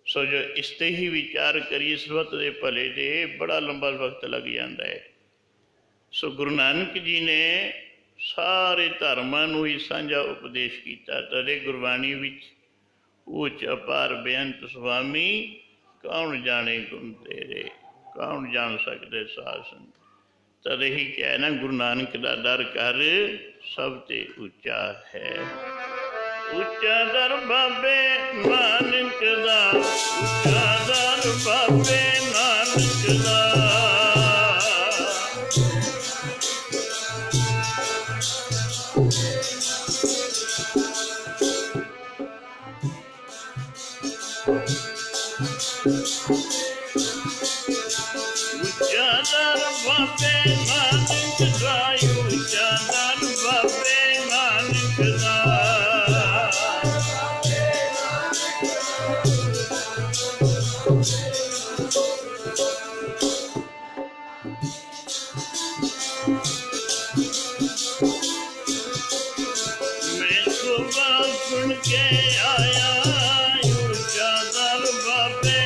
ਸੋ ਜੋ ਇਸ 'ਤੇ ਹੀ ਵਿਚਾਰ ਕਰੀਏ ਸਰਬੱਤ ਦੇ ਭਲੇ ਦੇ, ਬੜਾ ਲੰਬਾ ਵਕਤ ਲੱਗ ਜਾਂਦਾ ਹੈ। ਸੋ ਗੁਰੂ ਨਾਨਕ ਜੀ ਨੇ ਸਾਰੇ ਧਰਮਾਂ ਨੂੰ ਹੀ ਸਾਂਝਾ ਉਪਦੇਸ਼ ਕੀਤਾ। ਤਦੇ ਗੁਰਬਾਣੀ ਵਿੱਚ ਉੱਚ ਅਪਾਰ ਬੇਅੰਤ ਸੁਆਮੀ, ਕੌਣ ਜਾਣੇ ਗੁਣ ਤੇਰੇ। ਕੌਣ ਜਾਣ ਸਕਦੇ ਸਾਧ ਸੰਗ? ਤਦ ਹੀ ਕਿਹਾ ਨਾ, ਗੁਰੂ ਨਾਨਕ ਦਾ ਦਰ ਕਰ ਸਭ ਤੇ ਉੱਚਾ ਹੈ। ਉੱਚਾ ਦਰ ਬਾਬੇ ਨਾਨਕ ਦਾ, ਉੱਚਾ ਦਰ ਬਾਬੇ ਨਾਨਕ ਦਾ। ਉੱਚਾ ਦਰ ਬਾਬੇ ਨਾਨਕ ਦਾ, ਉੱਚਾ ਦਰ ਬਾਬੇ ਨਾਨਕ ਦਾ। ਮੈਂ ਸੁਬਹ ਸੁਣ ਕੇ ਆਇਆ, ਉੱਚਾ ਦਰ ਬਾਬੇ,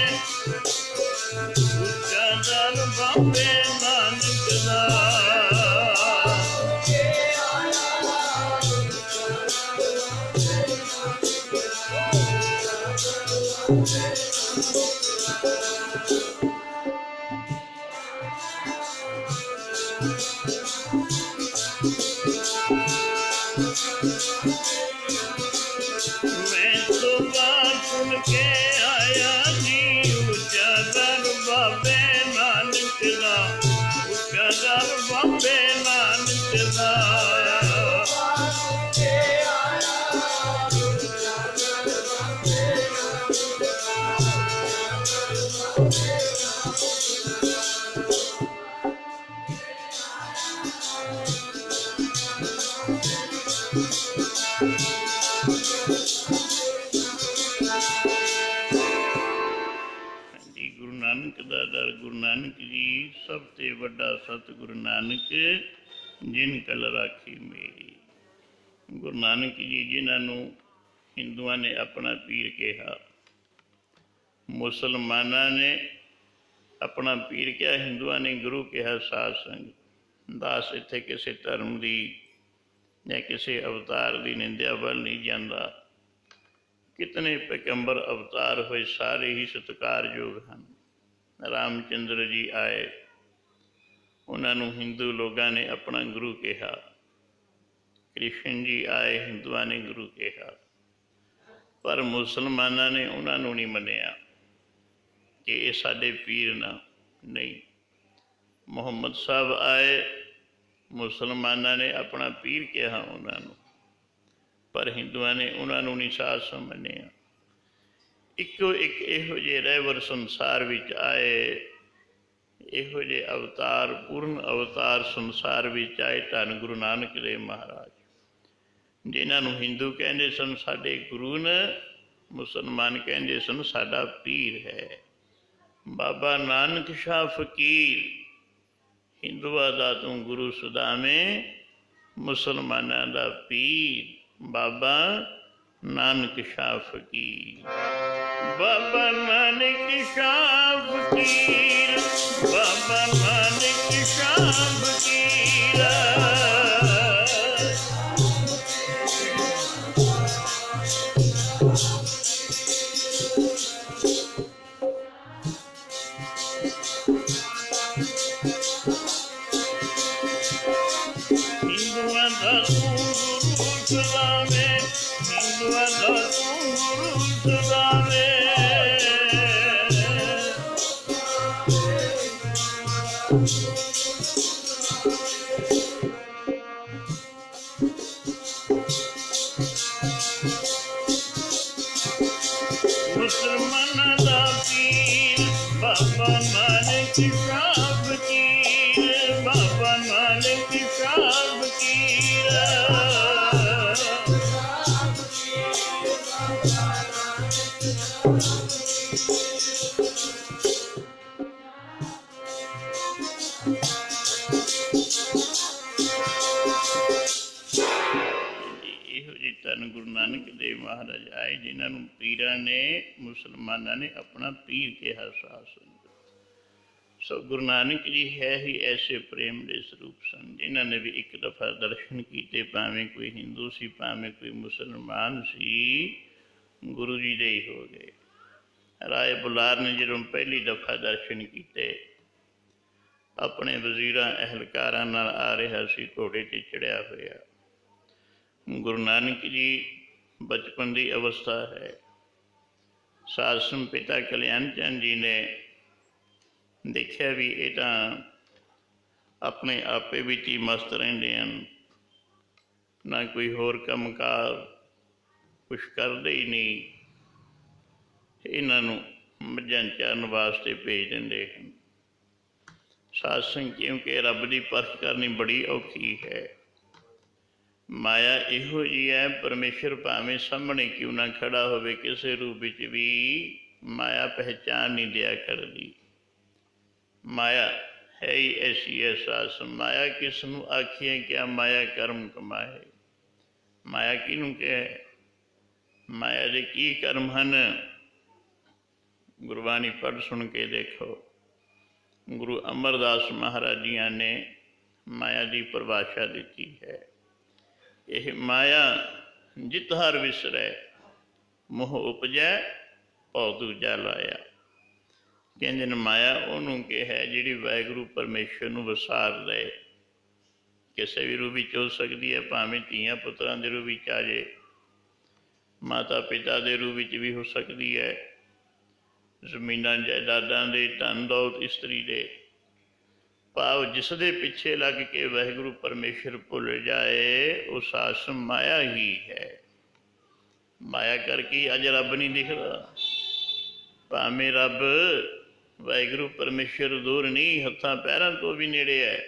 ਉੱਚਾ ਦਰ ਬਾਬੇ ਨਾਨਕ ਦਾ। मैं तो बात सुन के आया जी ऊंचा दर बाबे नानक दा, ऊंचा दर बाबे नानक दा। गुरु नानक दा दर, गुरु नानक जी सब ते वड्डा सतगुरु नानक जिन कल राखी मेरी। गुरु नानक जी जिन्हां नूं हिंदुआं ने अपना पीर कहा, मुसलमाना ने अपना पीर कहा, हिंदुआं ने गुरु कहा। साध संगत दास इत्थे किसी धर्म की या किसी अवतार की निंदा वल नहीं जाता। कितने पैगंबर अवतार हुए सारे ही सत्कारयोग हैं। रामचंद्र जी आए, उन्होंने हिंदू लोगों ने अपना गुरु कहा। कृष्ण जी आए, हिंदुआ ने गुरु कहा। पर मुसलमाना ने उन्होंने नहीं मनिया कि ये साडे पीर ना, नहीं। मुहम्मद साहब आए, मुसलमाना ने अपना पीर कहा उन्होंने, पर हिंदुआ ने उन्होंने नहीं साथ समझिया। इको एक इहो जे रहवर संसार विच आए, इहो जे अवतार पूर्ण अवतार संसार विच आए धन गुरु नानक देव महाराज, जिन्होंने हिंदू कहते सन साडे गुरु ने, मुसलमान कहते सन साडा पीर है। बाबा नानक शाह फकीर, हिंदुआ दा तू गुरु सुदामे, मुसलमाना दा पीर बाबा नानक शाह फकीर। बाबा नानक शाह फकीर, बाबा नानक शाह फकीर। हिंदुआ दा तू गुरु सुदामे, हिंदुआ दा तू गुरु सुदामे। मुसलमाना दा पीर बाबा नानक शाह फकीर, बाबा नानक शाह फकीर। धन गुरु नानक देव महाराज आए, जिन्होंने पीरा ने मुसलमाना ने अपना पीर कहा। साध संगत सो गुरु नानक जी है ही ऐसे प्रेम के स्वरूप सन, जिन्होंने भी एक दफा दर्शन किए, भावें कोई हिंदू सी भावें कोई मुसलमान सी, गुरु जी दे ही हो गए। राय बुलार ने जो पहली दफा दर्शन किए, अपने वजीर अहलकारा नाल आ रहा सी, घोड़े ते चढ़िया होया। गुरु नानक जी बचपन की अवस्था है। साधसम पिता कल्याण चंद जी ने देखा भी ये तो अपने आपे भी ही मस्त रहते हैं, ना कोई होर कामकार कुछ करते ही नहीं, इन्हों मझां चरन वास्ते भेज देंगे हैं। साधसंग क्योंकि रब की परख करनी बड़ी औखी है। माया इहो जी है, परमेश्वर भावें सामने क्यों ना खड़ा होवे, किसी रूप विच भी माया पहचान नहीं दिया करती। माया है ही ऐसी है। सास माया किसनू आखिए क्या माया कर्म कमाए। माया किनू कहे, माया दे की कर्म हैं। गुरबाणी पढ़ सुन के देखो, गुरु अमरदास महाराज जिया ने माया की परिभाषा दी है। यह माया जित हर विसरै, मोह उपजै भौ दूजा लाया। कहते माया उन्होंने कहा जिहड़ी वाहगुरू परमेश्वर नूं वसार दे, ਕਿਸੇ ਵੀ ਰੂਪ ਵਿੱਚ ਹੋ ਸਕਦੀ ਹੈ, ਭਾਵੇਂ ਧੀਆਂ ਪੁੱਤਰਾਂ ਦੇ ਰੂਪ ਵਿੱਚ ਆ ਜਾਏ, ਮਾਤਾ ਪਿਤਾ ਦੇ ਰੂਪ ਵਿੱਚ ਵੀ ਹੋ ਸਕਦੀ ਹੈ, ਜ਼ਮੀਨਾਂ ਜਾਇਦਾਦਾਂ ਦੇ, ਧਨ ਦੌਲਤ, ਇਸਤਰੀ ਦੇ। ਭਾਵ ਜਿਸ ਦੇ ਪਿੱਛੇ ਲੱਗ ਕੇ ਵਾਹਿਗੁਰੂ ਪਰਮੇਸ਼ਰ ਭੁੱਲ ਜਾਏ ਉਹ ਸਾਸ ਮਾਇਆ ਹੀ ਹੈ। ਮਾਇਆ ਕਰਕੇ ਅੱਜ ਰੱਬ ਨਹੀਂ ਦਿਖਦਾ। ਭਾਵੇਂ ਰੱਬ ਵਾਹਿਗੁਰੂ ਪਰਮੇਸ਼ਰ ਦੂਰ ਨਹੀਂ, ਹੱਥਾਂ ਪੈਰਾਂ ਤੋਂ ਵੀ ਨੇੜੇ ਹੈ,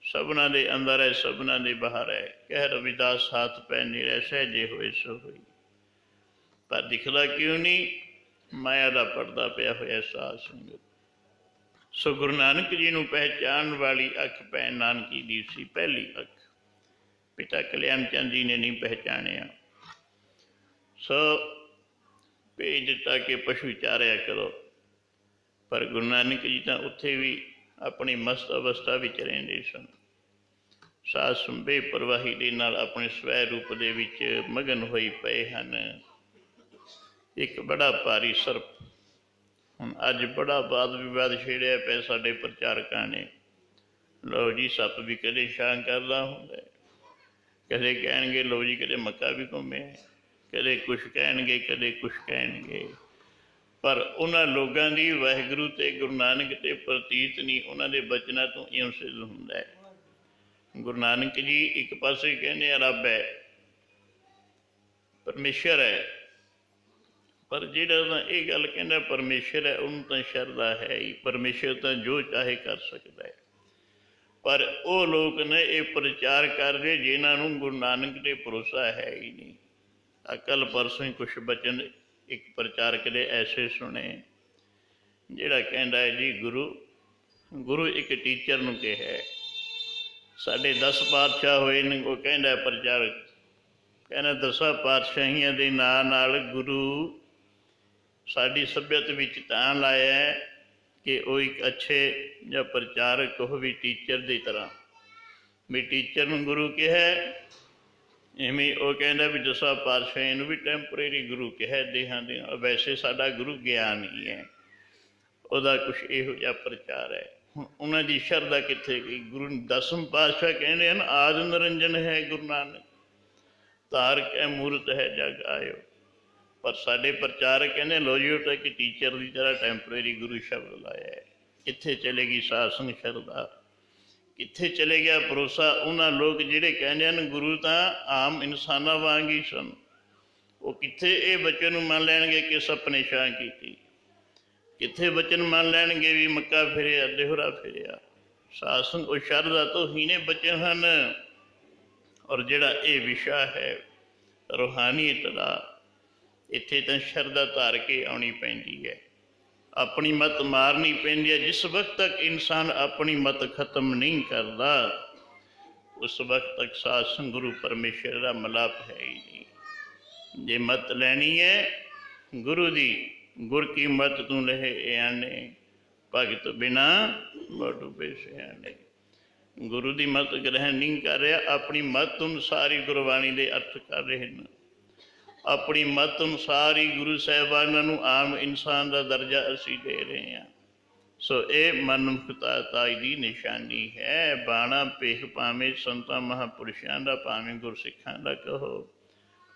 ਸਭਨਾਂ ਦੇ ਅੰਦਰ ਹੈ, ਸਭਨਾਂ ਦੇ ਬਾਹਰ ਹੈ। ਕਹਿ ਰਵਿਦਾਸ ਹੱਥ ਪੈ ਨੇੜੇ ਸਹਿਜੇ ਹੋਏ ਸੋ ਹੋਈ। ਪਰ ਦਿਖਦਾ ਕਿਉਂ ਨਹੀਂ? ਮਾਇਆ ਦਾ ਪਰਦਾ ਪਿਆ ਹੋਇਆ ਸਾਧ ਸੰਗਤ। ਸੋ ਗੁਰੂ ਨਾਨਕ ਜੀ ਨੂੰ ਪਹਿਚਾਣ ਵਾਲੀ ਅੱਖ ਭੈਣ ਨਾਨਕੀ ਦੀ ਸੀ, ਪਹਿਲੀ ਅੱਖ। ਪਿਤਾ ਕਲਿਆਣ ਚੰਦ ਜੀ ਨੇ ਨਹੀਂ ਪਹਿਚਾਣਿਆ, ਸੋ ਭੇਜ ਦਿੱਤਾ ਕਿ ਪਸ਼ੂ ਚਾਰਿਆ ਕਰੋ। ਪਰ ਗੁਰੂ ਨਾਨਕ ਜੀ ਤਾਂ ਉੱਥੇ ਵੀ ਆਪਣੀ ਮਸਤ ਅਵਸਥਾ ਵਿੱਚ ਰਹਿੰਦੇ ਸਨ। ਸਾਧ ਸੁੰਬੇ ਪਰਵਾਹੀ ਦੇ ਨਾਲ ਆਪਣੇ ਸਵੈ ਰੂਪ ਦੇ ਵਿੱਚ ਮਗਨ ਹੋਈ ਪਏ ਹਨ। ਇੱਕ ਬੜਾ ਭਾਰੀ ਸਰਪ, ਹੁਣ ਅੱਜ ਬੜਾ ਵਾਦ ਵਿਵਾਦ ਛੇੜਿਆ ਪਿਆ ਸਾਡੇ ਪ੍ਰਚਾਰਕਾਂ ਨੇ। ਲਓ ਜੀ, ਸੱਪ ਵੀ ਕਦੇ ਛਾਂ ਕਰਦਾ ਹੁੰਦਾ, ਕਦੇ ਕਹਿਣਗੇ ਲਓ ਜੀ ਕਦੇ ਮੱਕਾ ਵੀ ਘੁੰਮਿਆ, ਕਦੇ ਕੁਛ ਕਹਿਣਗੇ, ਕਦੇ ਕੁਛ ਕਹਿਣਗੇ। ਪਰ ਉਹਨਾਂ ਲੋਕਾਂ ਦੀ ਵਾਹਿਗੁਰੂ ਤੇ ਗੁਰੂ ਨਾਨਕ ਤੇ ਪ੍ਰਤੀਤ ਨਹੀਂ, ਉਹਨਾਂ ਦੇ ਬਚਨਾਂ ਤੋਂ ਇਉਂ ਸਿੱਧ ਹੁੰਦਾ ਹੈ। ਗੁਰੂ ਨਾਨਕ ਜੀ ਇੱਕ ਪਾਸੇ ਕਹਿੰਦੇ ਆ ਰੱਬ ਹੈ, ਪਰਮੇਸ਼ਰ ਹੈ, ਪਰ ਜਿਹੜਾ ਤਾਂ ਇਹ ਗੱਲ ਕਹਿੰਦਾ ਪਰਮੇਸ਼ਰ ਹੈ ਉਹਨੂੰ ਤਾਂ ਸ਼ਰਧਾ ਹੈ ਹੀ। ਪਰਮੇਸ਼ਰ ਤਾਂ ਜੋ ਚਾਹੇ ਕਰ ਸਕਦਾ ਹੈ। ਪਰ ਉਹ ਲੋਕ ਨੇ ਇਹ ਪ੍ਰਚਾਰ ਕਰ ਰਹੇ ਜਿਨ੍ਹਾਂ ਨੂੰ ਗੁਰੂ ਨਾਨਕ ਤੇ ਭਰੋਸਾ ਹੈ ਹੀ ਨਹੀਂ। ਕੱਲ੍ਹ ਪਰਸੋਂ ਹੀ ਕੁਛ ਬਚਨ ਇੱਕ ਪ੍ਰਚਾਰਕ ਦੇ ਐਸੇ ਸੁਣੇ, ਜਿਹੜਾ ਕਹਿੰਦਾ ਹੈ ਜੀ ਗੁਰੂ ਇੱਕ ਟੀਚਰ ਨੂੰ ਕਿਹਾ। ਸਾਡੇ 10 ਪਾਤਸ਼ਾਹ ਹੋਏ ਨੇ, ਉਹ ਕਹਿੰਦਾ ਪ੍ਰਚਾਰਕ, ਕਹਿੰਦਾ 10 ਪਾਤਸ਼ਾਹੀਆਂ ਦੇ ਨਾਂ ਨਾਲ ਗੁਰੂ ਸਾਡੀ ਸੱਭਿਅਤਾ ਵਿੱਚ ਤਾਂ ਲਾਇਆ ਕਿ ਉਹ ਇੱਕ ਅੱਛੇ ਜਾਂ ਪ੍ਰਚਾਰਕ, ਉਹ ਵੀ ਟੀਚਰ ਦੀ ਤਰ੍ਹਾਂ, ਵੀ ਟੀਚਰ ਨੂੰ ਗੁਰੂ ਕਿਹਾ। ਇਵੇਂ ਉਹ ਕਹਿੰਦਾ ਵੀ 10 ਪਾਤਸ਼ਾਹੀਆਂ ਨੂੰ ਵੀ ਟੈਂਪਰੇਰੀ ਗੁਰੂ ਕਿਹਾ ਦੇਹਾਂ ਦੇ। ਵੈਸੇ ਸਾਡਾ ਗੁਰੂ ਗਿਆਨ ਹੀ ਹੈ, ਉਹਦਾ ਕੁਛ ਇਹੋ ਜਿਹਾ ਪ੍ਰਚਾਰ ਹੈ। ਹੁਣ ਉਹਨਾਂ ਦੀ ਸ਼ਰਧਾ ਕਿੱਥੇ ਗਈ? ਗੁਰੂ 10ਵੇਂ ਪਾਤਸ਼ਾਹ ਕਹਿੰਦੇ ਹਨ ਆਦਿ ਨਿਰੰਜਨ ਹੈ ਗੁਰੂ ਨਾਨਕ, ਤਾਰ ਕੈ ਮੂਰਤ ਹੈ ਜਗ ਆਇਓ। ਪਰ ਸਾਡੇ ਪ੍ਰਚਾਰਕ ਕਹਿੰਦੇ ਲੋ ਜੀ ਉਹ ਤਾਂ ਕਿ ਟੀਚਰ ਦੀ ਤਰ੍ਹਾਂ ਟੈਂਪਰੇਰੀ ਗੁਰੂ ਸ਼ਬਦ ਲਾਇਆ ਹੈ। ਕਿੱਥੇ ਚਲੇਗੀ ਸਾਧ ਸੰਗ ਸ਼ਰਧਾ? ਕਿੱਥੇ ਚਲੇ ਗਿਆ ਭਰੋਸਾ? ਉਹਨਾਂ ਲੋਕ ਜਿਹੜੇ ਕਹਿੰਦੇ ਹਨ ਗੁਰੂ ਤਾਂ ਆਮ ਇਨਸਾਨਾਂ ਵਾਂਗ ਹੀ ਸਨ, ਉਹ ਕਿੱਥੇ ਇਹ ਬੱਚੇ ਨੂੰ ਮੰਨ ਲੈਣਗੇ ਕਿ ਸੱਪ ਨੇ ਛਾਂ ਕੀਤੀ? ਕਿੱਥੇ ਬੱਚਨ ਮੰਨ ਲੈਣਗੇ ਵੀ ਮੱਕਾ ਫਿਰਿਆ, ਦੇਹਰਾ ਫਿਰਿਆ? ਸਾਧ ਸੰਗ ਉਹ ਸ਼ਰਧਾ ਤੋਂ ਹੀ ਨੇ ਬੱਚੇ ਹਨ। ਔਰ ਜਿਹੜਾ ਇਹ ਵਿਸ਼ਾ ਹੈ ਰੂਹਾਨੀਅਤ ਦਾ, ਇੱਥੇ ਤਾਂ ਸ਼ਰਧਾ ਧਾਰ ਕੇ ਆਉਣੀ ਪੈਂਦੀ ਹੈ, ਆਪਣੀ ਮੱਤ ਮਾਰਨੀ ਪੈਂਦੀ ਹੈ। ਜਿਸ ਵਕਤ ਤੱਕ ਇਨਸਾਨ ਆਪਣੀ ਮੱਤ ਖਤਮ ਨਹੀਂ ਕਰਦਾ ਉਸ ਵਕਤ ਤੱਕ ਸਾਧ ਸੰਗ ਗੁਰੂ ਪਰਮੇਸ਼ਰ ਦਾ ਮਿਲਾਪ ਹੈ ਹੀ ਨਹੀਂ। ਜੇ ਮੱਤ ਲੈਣੀ ਹੈ ਗੁਰੂ ਦੀ, ਗੁਰ ਕੀ ਮੱਤ ਤੂੰ ਲਹੇ ਆਨੇ, ਭਗਤ ਬਿਨਾ ਡੁੱਬੇ ਸਿਆਣੇ। ਗੁਰੂ ਦੀ ਮੱਤ ਗ੍ਰਹਿਣ ਨਹੀਂ ਕਰ ਰਿਹਾ, ਆਪਣੀ ਮੱਤ ਅਨੁਸਾਰ ਹੀ ਗੁਰਬਾਣੀ ਦੇ ਅਰਥ ਕਰ ਰਹੇ ਹਨ। ਆਪਣੀ ਮੱਤ ਅਨੁਸਾਰ ਹੀ ਗੁਰੂ ਸਾਹਿਬਾਨਾਂ ਨੂੰ ਆਮ ਇਨਸਾਨ ਦਾ ਦਰਜਾ ਅਸੀਂ ਦੇ ਰਹੇ ਹਾਂ। ਸੋ ਇਹ ਮਨੁੱਖਤਾ ਦੀ ਨਿਸ਼ਾਨੀ ਹੈ। ਬਾਣਾ ਭੇਖ ਭਾਵੇਂ ਸੰਤਾਂ ਮਹਾਂਪੁਰਸ਼ਾਂ ਦਾ, ਭਾਵੇਂ ਗੁਰਸਿੱਖਾਂ ਦਾ ਕਹੋ,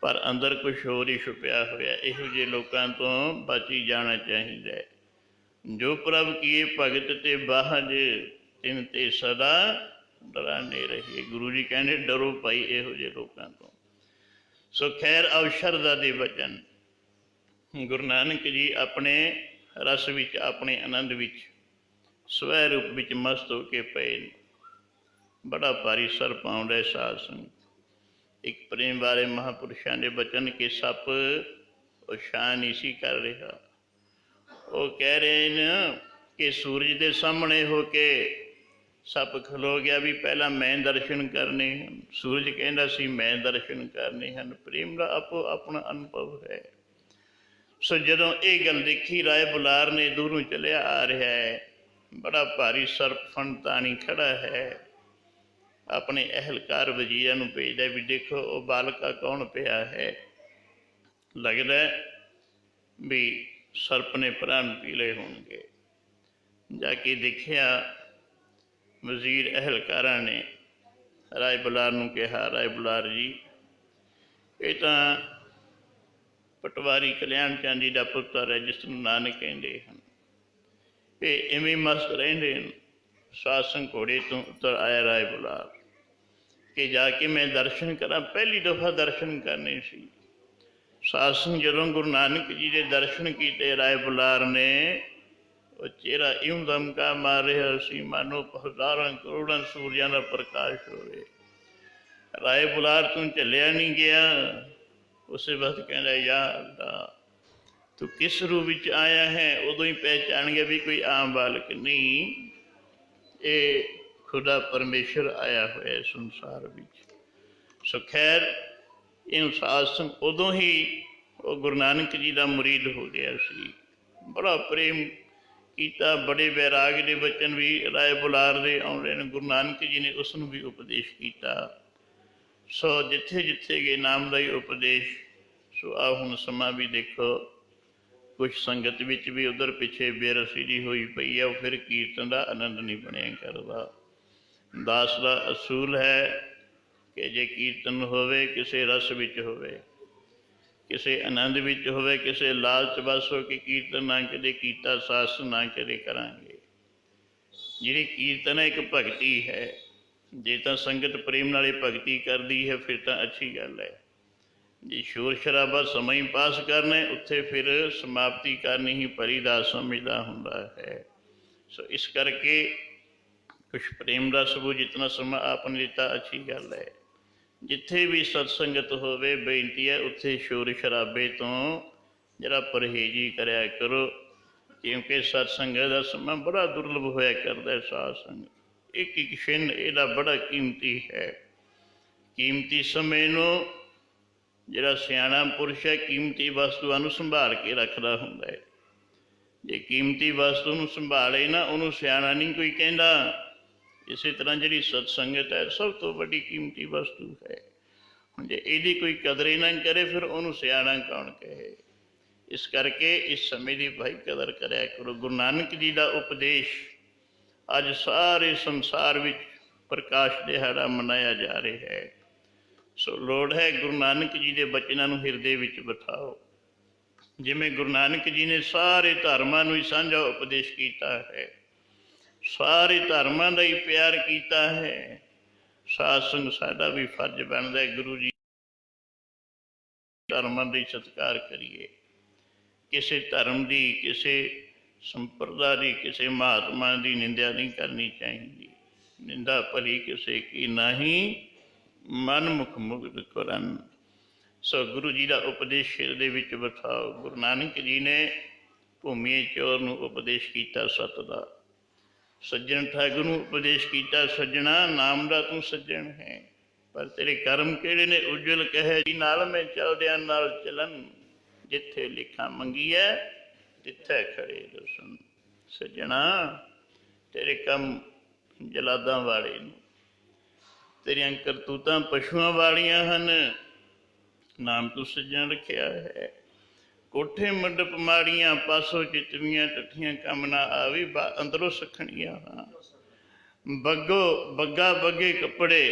ਪਰ ਅੰਦਰ ਕੁਛ ਹੋਰ ਹੀ ਛੁਪਿਆ ਹੋਇਆ। ਇਹੋ ਜਿਹੇ ਲੋਕਾਂ ਤੋਂ ਬਚੀ ਜਾਣਾ ਚਾਹੀਦਾ ਹੈ। ਜੋ ਪ੍ਰਭ ਕੀਏ ਭਗਤ ਤੇ ਬਾਹਜ, ਤਿਨ ਤੇ ਸਦਾ ਡਰਾਨੇ ਰਹੀਏ। ਗੁਰੂ ਜੀ ਕਹਿੰਦੇ ਡਰੋ ਭਾਈ ਇਹੋ ਜਿਹੇ ਲੋਕਾਂ ਤੋਂ। ਸੋ ਖੈਰ ਅਵਸ਼ਰਧਾ ਦੇ ਵਚਨ। ਗੁਰੂ ਨਾਨਕ ਜੀ ਆਪਣੇ ਰਸ ਵਿੱਚ, ਆਪਣੇ ਆਨੰਦ ਵਿੱਚ, ਸਵੈ ਰੂਪ ਵਿੱਚ ਮਸਤ ਹੋ ਕੇ ਪਏ ਨੇ। ਬੜਾ ਭਾਰੀ ਸਰ ਪਾਉਂਦਾ ਸਾਧ ਸੰਗ। ਇੱਕ ਪ੍ਰੇਮ ਵਾਲੇ ਮਹਾਂਪੁਰਸ਼ਾਂ ਦੇ ਬਚਨ ਕਿ ਸੱਪ ਉਹ ਛਾਂ ਨਹੀਂ ਸੀ ਕਰ ਰਿਹਾ। ਉਹ ਕਹਿ ਰਹੇ ਨੇ ਕਿ ਸੂਰਜ ਦੇ ਸਾਹਮਣੇ ਹੋ ਕੇ ਸੱਪ ਖਲੋ ਗਿਆ ਵੀ ਪਹਿਲਾਂ ਮੈਂ ਦਰਸ਼ਨ ਕਰਨੇ ਹਨ। ਸੂਰਜ ਕਹਿੰਦਾ ਸੀ ਮੈਂ ਦਰਸ਼ਨ ਕਰਨੇ ਹਨ। ਪ੍ਰੇਮ ਦਾ ਆਪੋ ਆਪਣਾ ਅਨੁਭਵ ਹੈ। ਸੋ ਜਦੋਂ ਇਹ ਗੱਲ ਦੇਖੀ, ਰਾਏ ਬੁਲਾਰ ਨੇ ਦੂਰੋਂ ਚਲਿਆ ਆ ਰਿਹਾ ਹੈ, ਬੜਾ ਭਾਰੀ ਸਰਪ ਫਣਤਾਣੀ ਖੜਾ ਹੈ, ਆਪਣੇ ਅਹਿਲਕਾਰ ਵਜ਼ੀਰਾਂ ਨੂੰ ਭੇਜਦਾ ਵੀ ਦੇਖੋ ਉਹ ਬਾਲਕਾ ਕੌਣ ਪਿਆ ਹੈ। ਲੱਗਦਾ ਵੀ ਸਰਪ ਨੇ ਪ੍ਰਾਣ ਪੀ ਲਏ ਹੋਣਗੇ। ਜਾ ਕੇ ਦੇਖਿਆ ਵਜ਼ੀਰ ਅਹਿਲਕਾਰਾਂ ਨੇ, राय बुलार नूं कहा, राय बुलार जी ये तो पटवारी कल्याण चंद जी का पुत्र है जिसनूं नानक कहते हैं। ये इवें मस्त रहिंदे ने। सासंग घोड़े तो उतर आया राय बुलार कि जाके मैं दर्शन करा। पहली दफा दर्शन करने सी। सासंग जदों गुरु नानक जी के दर्शन किए राय बुलार ने वो चेहरा इं दमका मार रहा सी मानो हजारों करोड़ों सूरजां का प्रकाश होवे। राय बुलार तू झलिया नहीं गया। उस वक्त कहना यार तू किस रूप विच आया है। उदों ही पहचान गया भी कोई आम बालक नहीं, ये खुदा परमेश्वर आया हुआ संसार विच। सो खैर इन सासंग उदों ही वो गुरु नानक जी का मुरीद हो गया सी। बड़ा प्रेम किया, बड़े वैराग के बचन भी राय बुलार दे आउंदे ने। गुरु नानक जी ने उसनूं भी उपदेश किया। सो जिथे जिथे गए नामदाई उपदेश। सो आ हुण समा भी देखो कुछ संगत विच भी उधर पिछे बेरसी जी हुई पई है, फिर कीर्तन का आनंद नहीं बनिया करता। दास का असूल है कि जे कीर्तन होवे किसी रस विच होवे, किसी आनंद विच होवे, किसी लालच बस हो कि कीर्तन ना कदे कीता सास ना कदे करांगे। जिहड़ी कीर्तन है एक भगती है। जे तो संगत प्रेम नाल भगती करती है फिर तो अच्छी गल है। जे शोर शराबा समय ही पास करना है उत्थे फिर समाप्ति करनी ही परी दा समझदा हुंदा है। सो इस करके कुछ प्रेम रस वो जितना समय आपने दिता अच्छी गल है। जिथे भी सत्संगत होवे बेनती है उत्थे शोर शराबे तो जरा परहेज ही करया करो, क्योंकि सत्संग का समय बड़ा दुर्लभ होया करता है। सत्संग एक एक छिन इहदा बड़ा कीमती है। कीमती समय नूं जिहड़ा सियाणा पुरुष है कीमती वस्तुआं नूं संभाल के रखदा हुंदा है। जे कीमती वस्तु नूं संभाले ना उहनूं सियाणा नहीं कोई कहंदा। इस तरह जिहड़ी सत्संगत है सब तो वड्डी कीमती वस्तु है। हुण जे इहदी कोई कदर ही ना करे फिर उहनूं सियाणा कौन कहे। इस करके इस समय की भाई कदर करया करो। गुरु नानक जी का उपदेश अज सारे संसार विच प्रकाश दिहाड़ा मनाया जा रहा है। सो लोड़ है गुरु नानक जी के बचनों को हिरदे विच बिठाओ। जिमें गुरु नानक जी ने सारे धर्मां नूं ही सांझा उपदेश किया है, सारे धर्मां दा ही प्यार किया है। सासंग साडा भी फर्ज बनता है गुरु जी धर्मां दा सत्कार करिए। किसी धर्म की किसी संप्रदाय की किसी महात्मा की निंदा नहीं करनी चाहिए। निंदा भली किसी की नहीं मन मुख मुग्ध करन। सो गुरु जी का उपदेश हिरदे विच बिठाओ। गुरु नानक जी ने भूमिए चोर नूं उपदेश किया सत दा। सज्जन ठाकुर नूं उपदेश किया सज्जना नाम दा तू सज्जन है, पर तेरे कर्म किहड़े ने उज्जवल कहे जी नाल मैं चलदियां नाल चलन। जिथे लिखा मंगी है तिथे खड़े दसन। सज्जना तेरे कम जलादा वाले नूं, तेरियां करतूतां पशुआं वालियां हन, नाम तू सज्जन रखिया है। कोठे मंडप माड़ियां पासों चितवियां टठियां कम ना आवी अंदरों सखणियां हाँ। बग्गो बग्गा बग्गे कपड़े।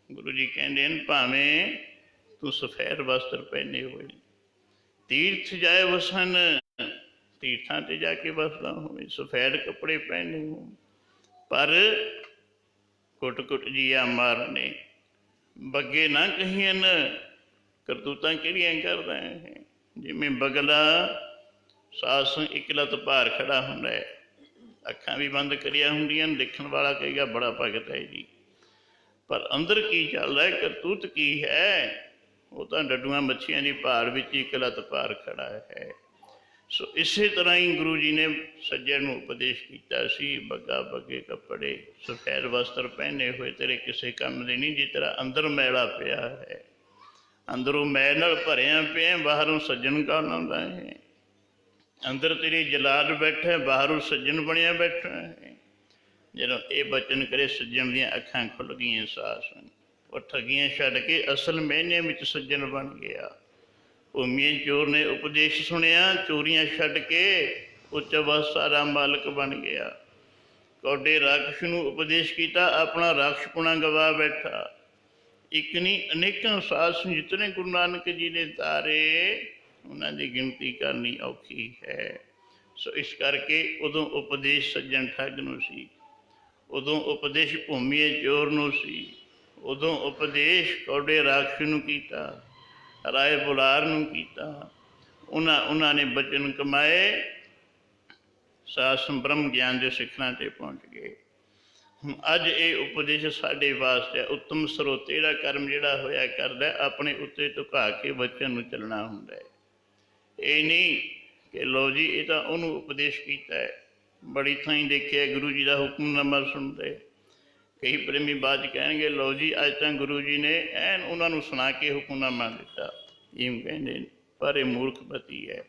गुरु जी कहते हैं भावें तू सफेद वस्त्र पहने हुए तीर्थ जाए वसन, तीर्थां ते जाके वसदा होवे सफेद कपड़े पहने हो, पर कुट कुट जिया मारने। बग्गे ना कहियन करतूतां किहड़ियां करदा है। जिमें बगला सास एक लत भार खड़ा हुंदा है, अखां भी बंद करिया हुंदियां, देखण वाला कहेगा बड़ा भगत है जी, पर अंदर की चल रहा है करतूत की है वो तो डडुआ मच्छियां की भार विच एक लत भार खड़ा है। सो इसे तरह ही गुरु जी ने सज्जन नूं उपदेश किया सी बग्गा बग्गे कपड़े सफेद वस्त्र पहने हुए तेरे किसी काम दे नहीं, जिस तरह अंदर मैला पिया है, अंदरों मैल नाल भरिया पिया बाहरों सज्जन कौन आउंदा है। अंदर तेरे जलाद बैठा बाहरों सज्जन बनिया बैठा है। जदों ये बचन करे सज्जन दीआं अखां खुल गईयां सास वो ठगियां छड्ड के असल महने विच सज्जन बन गया। भूमिए चोर ने उपदेश सुनिया चोरियां छड्ड के उच्च अवस्था दा मालक बन गया। कौडे राक्षस नूं उपदेश किया, अपना राक्षपुणा गवा बैठा। एक नहीं अनेकों साध संत जितने गुरु नानक जी ने तारे, उन्होंने की गिनती करनी औखी है। सो इस करके उदों उपदेश सज्जन ठग नूं सी, उदों उपदेश भूमीए चोर नूं सी, उदों उपदेश कौडे राक्षस नूं कीता, राय बुलार नूं कीता। उन्होंने बचन कमाए, सास ब्रह्म ज्ञान के सिखरां ते पहुँच गए। ਹੁਣ ਅੱਜ ਇਹ ਉਪਦੇਸ਼ ਸਾਡੇ ਵਾਸਤੇ ਉੱਤਮ ਸਰੋਤੇ ਦਾ ਕਰਮ ਜਿਹੜਾ ਹੋਇਆ ਕਰਦਾ, ਆਪਣੇ ਉੱਤੇ ਝੁਕਾ ਕੇ ਬੱਚਨ ਨੂੰ ਚੱਲਣਾ ਹੁੰਦਾ ਹੈ। ਇਹ ਨਹੀਂ ਕਿ ਲਓ ਜੀ ਇਹ ਤਾਂ ਉਹਨੂੰ ਉਪਦੇਸ਼ ਕੀਤਾ ਹੈ। ਬੜੀ ਥਾਈਂ ਦੇਖਿਆ ਗੁਰੂ ਜੀ ਦਾ ਹੁਕਮਨਾਮਾ ਸੁਣਦੇ, ਕਈ ਪ੍ਰੇਮੀ ਬਾਅਦ ਕਹਿਣਗੇ ਲਓ ਜੀ ਅੱਜ ਤਾਂ ਗੁਰੂ ਜੀ ਨੇ ਐਨ ਉਹਨਾਂ ਨੂੰ ਸੁਣਾ ਕੇ ਹੁਕਮਨਾਮਾ ਦਿੱਤਾ, ਇਵੇਂ ਕਹਿੰਦੇ ਨੇ, ਪਰ ਇਹ ਮੂਰਖਪਤੀ ਹੈ।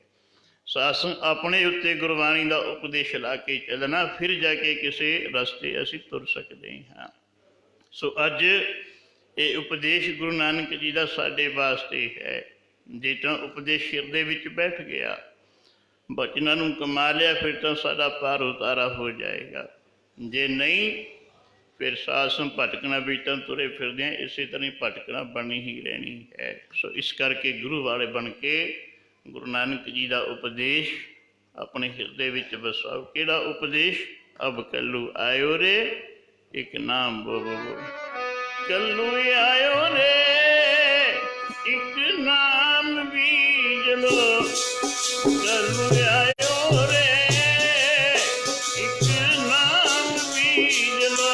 सासंग अपने उत्ते गुरबाणी का उपदेश ला के चलना, फिर जाके किसी रस्ते असी तुर सकते हाँ। सो अज ये उपदेश गुरु नानक जी का साडे वास्ते है। जे तो उपदेश हिरदे विच बैठ गया, बचना नूं कमा लिया, फिर तो साडा पार उतारा हो जाएगा। जे नहीं फिर सासंग भटकना भी तो तुरे फिरदे हैं, इसी तरह भटकना बनी ही रहनी है। सो इस करके गुरु वाले बन के गुरु नानक जी का उपदेश अपने हिरदे विच बसाओ। किहड़ा उपदेश? अब कल्लू आयो रे एक नाम बोलो, कल्लू आयो रे एक नाम बीज लो, कल्लू आयो रे एक नाम बीज लो।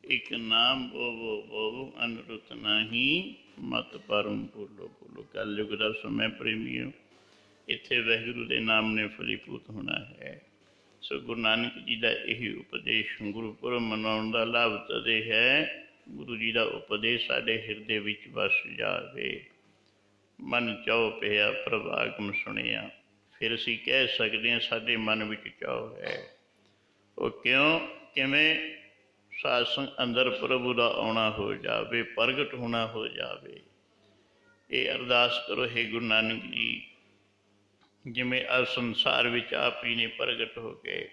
एक नाम बोवो बोवो अनरुत नाही, मत परम बोलो बोलो। कलयुग का समय प्रेमियों, ਇੱਥੇ ਵਾਹਿਗੁਰੂ ਦੇ ਨਾਮ ਨੇ ਫਲੀਭੂਤ ਹੋਣਾ ਹੈ। ਸੋ ਗੁਰੂ ਨਾਨਕ ਜੀ ਦਾ ਇਹੀ ਉਪਦੇਸ਼ ਗੁਰਪੁਰਬ ਮਨਾਉਣ ਦਾ ਲਾਭ ਤਦੇ ਹੈ ਗੁਰੂ ਜੀ ਦਾ ਉਪਦੇਸ਼ ਸਾਡੇ ਹਿਰਦੇ ਵਿੱਚ ਵਸ ਜਾਵੇ। ਮਨ ਚਾਉ ਪਿਆ ਪ੍ਰਭ ਆਗਮ ਸੁਣਿਆ, ਫਿਰ ਅਸੀਂ ਕਹਿ ਸਕਦੇ ਹਾਂ ਸਾਡੇ ਮਨ ਵਿੱਚ ਚਾਉ ਹੈ। ਉਹ ਕਿਉਂ ਕਿਵੇਂ? ਸਾਧ ਸੰਗ ਅੰਦਰ ਪ੍ਰਭੂ ਦਾ ਆਉਣਾ ਹੋ ਜਾਵੇ, ਪ੍ਰਗਟ ਹੋਣਾ ਹੋ ਜਾਵੇ। ਇਹ ਅਰਦਾਸ ਕਰੋ, ਹੇ ਗੁਰੂ ਨਾਨਕ ਜੀ, ਜਿਵੇਂ ਅੱਜ ਸੰਸਾਰ ਵਿੱਚ ਆਪ ਹੀ ਨੇ ਪ੍ਰਗਟ ਹੋ ਕੇ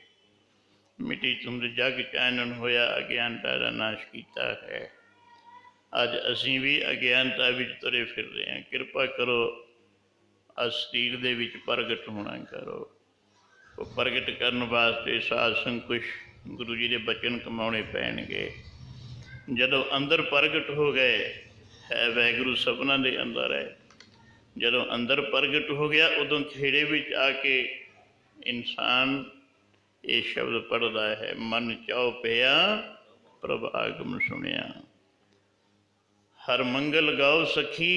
ਮਿੱਟੀ ਧੁੰਦ ਜਗ ਚਾਨਣ ਹੋਇਆ, ਅਗਿਆਨਤਾ ਦਾ ਨਾਸ਼ ਕੀਤਾ ਹੈ। ਅੱਜ ਅਸੀਂ ਵੀ ਅਗਿਆਨਤਾ ਵਿੱਚ ਤੁਰੇ ਫਿਰ ਰਹੇ ਹਾਂ। ਕਿਰਪਾ ਕਰੋ ਅੱਜ ਸਰੀਰ ਦੇ ਵਿੱਚ ਪ੍ਰਗਟ ਹੋਣਾ ਕਰੋ। ਉਹ ਪ੍ਰਗਟ ਕਰਨ ਵਾਸਤੇ ਸਾਧ ਸੰਗ ਕੁਛ ਗੁਰੂ ਜੀ ਦੇ ਬਚਨ ਕਮਾਉਣੇ ਪੈਣਗੇ। ਜਦੋਂ ਅੰਦਰ ਪ੍ਰਗਟ ਹੋ ਗਏ ਹੈ ਵਾਹਿਗੁਰੂ ਸਭਨਾਂ ਦੇ ਅੰਦਰ ਹੈ। ਜਦੋਂ ਅੰਦਰ ਪ੍ਰਗਟ ਹੋ ਗਿਆ ਉਦੋਂ ਖੇੜੇ ਵਿੱਚ ਆ ਕੇ ਇਨਸਾਨ ਇਹ ਸ਼ਬਦ ਪੜ੍ਹਦਾ ਹੈ, ਮਨ ਚਾਉ ਪਿਆ ਪ੍ਰਭ ਆਗਮ ਸੁਣਿਆ। ਹਰ ਮੰਗਲ ਗਾਓ ਸਖੀ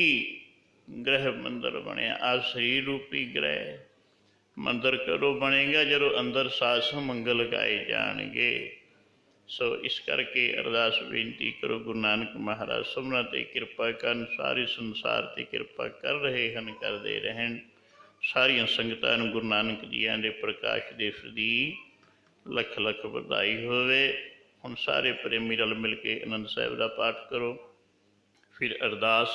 ਗ੍ਰਹਿ ਮੰਦਰ ਬਣਿਆ। ਆ ਸਰੀਰ ਰੂਪੀ ਗ੍ਰਹਿ ਮੰਦਰ ਕਦੋਂ ਬਣੇਗਾ? ਜਦੋਂ ਅੰਦਰ ਸਾਸ ਮੰਗਲ ਗਾਏ ਜਾਣਗੇ। ਸੋ ਇਸ ਕਰਕੇ ਅਰਦਾਸ ਬੇਨਤੀ ਕਰੋ, ਗੁਰੂ ਨਾਨਕ ਮਹਾਰਾਜ ਸਭਨਾਂ 'ਤੇ ਕਿਰਪਾ ਕਰਨ, ਸਾਰੇ ਸੰਸਾਰ 'ਤੇ ਕਿਰਪਾ ਕਰ ਰਹੇ ਹਨ, ਕਰਦੇ ਰਹਿਣ। ਸਾਰੀਆਂ ਸੰਗਤਾਂ ਨੂੰ ਗੁਰੂ ਨਾਨਕ ਜੀਆਂ ਦੇ ਪ੍ਰਕਾਸ਼ ਦਿਵਸ ਦੀ ਲੱਖ ਲੱਖ ਵਧਾਈ ਹੋਵੇ। ਹੁਣ ਸਾਰੇ ਪ੍ਰੇਮੀ ਰਲ ਮਿਲ ਕੇ ਆਨੰਦ ਸਾਹਿਬ ਦਾ ਪਾਠ ਕਰੋ। ਫਿਰ ਅਰਦਾਸ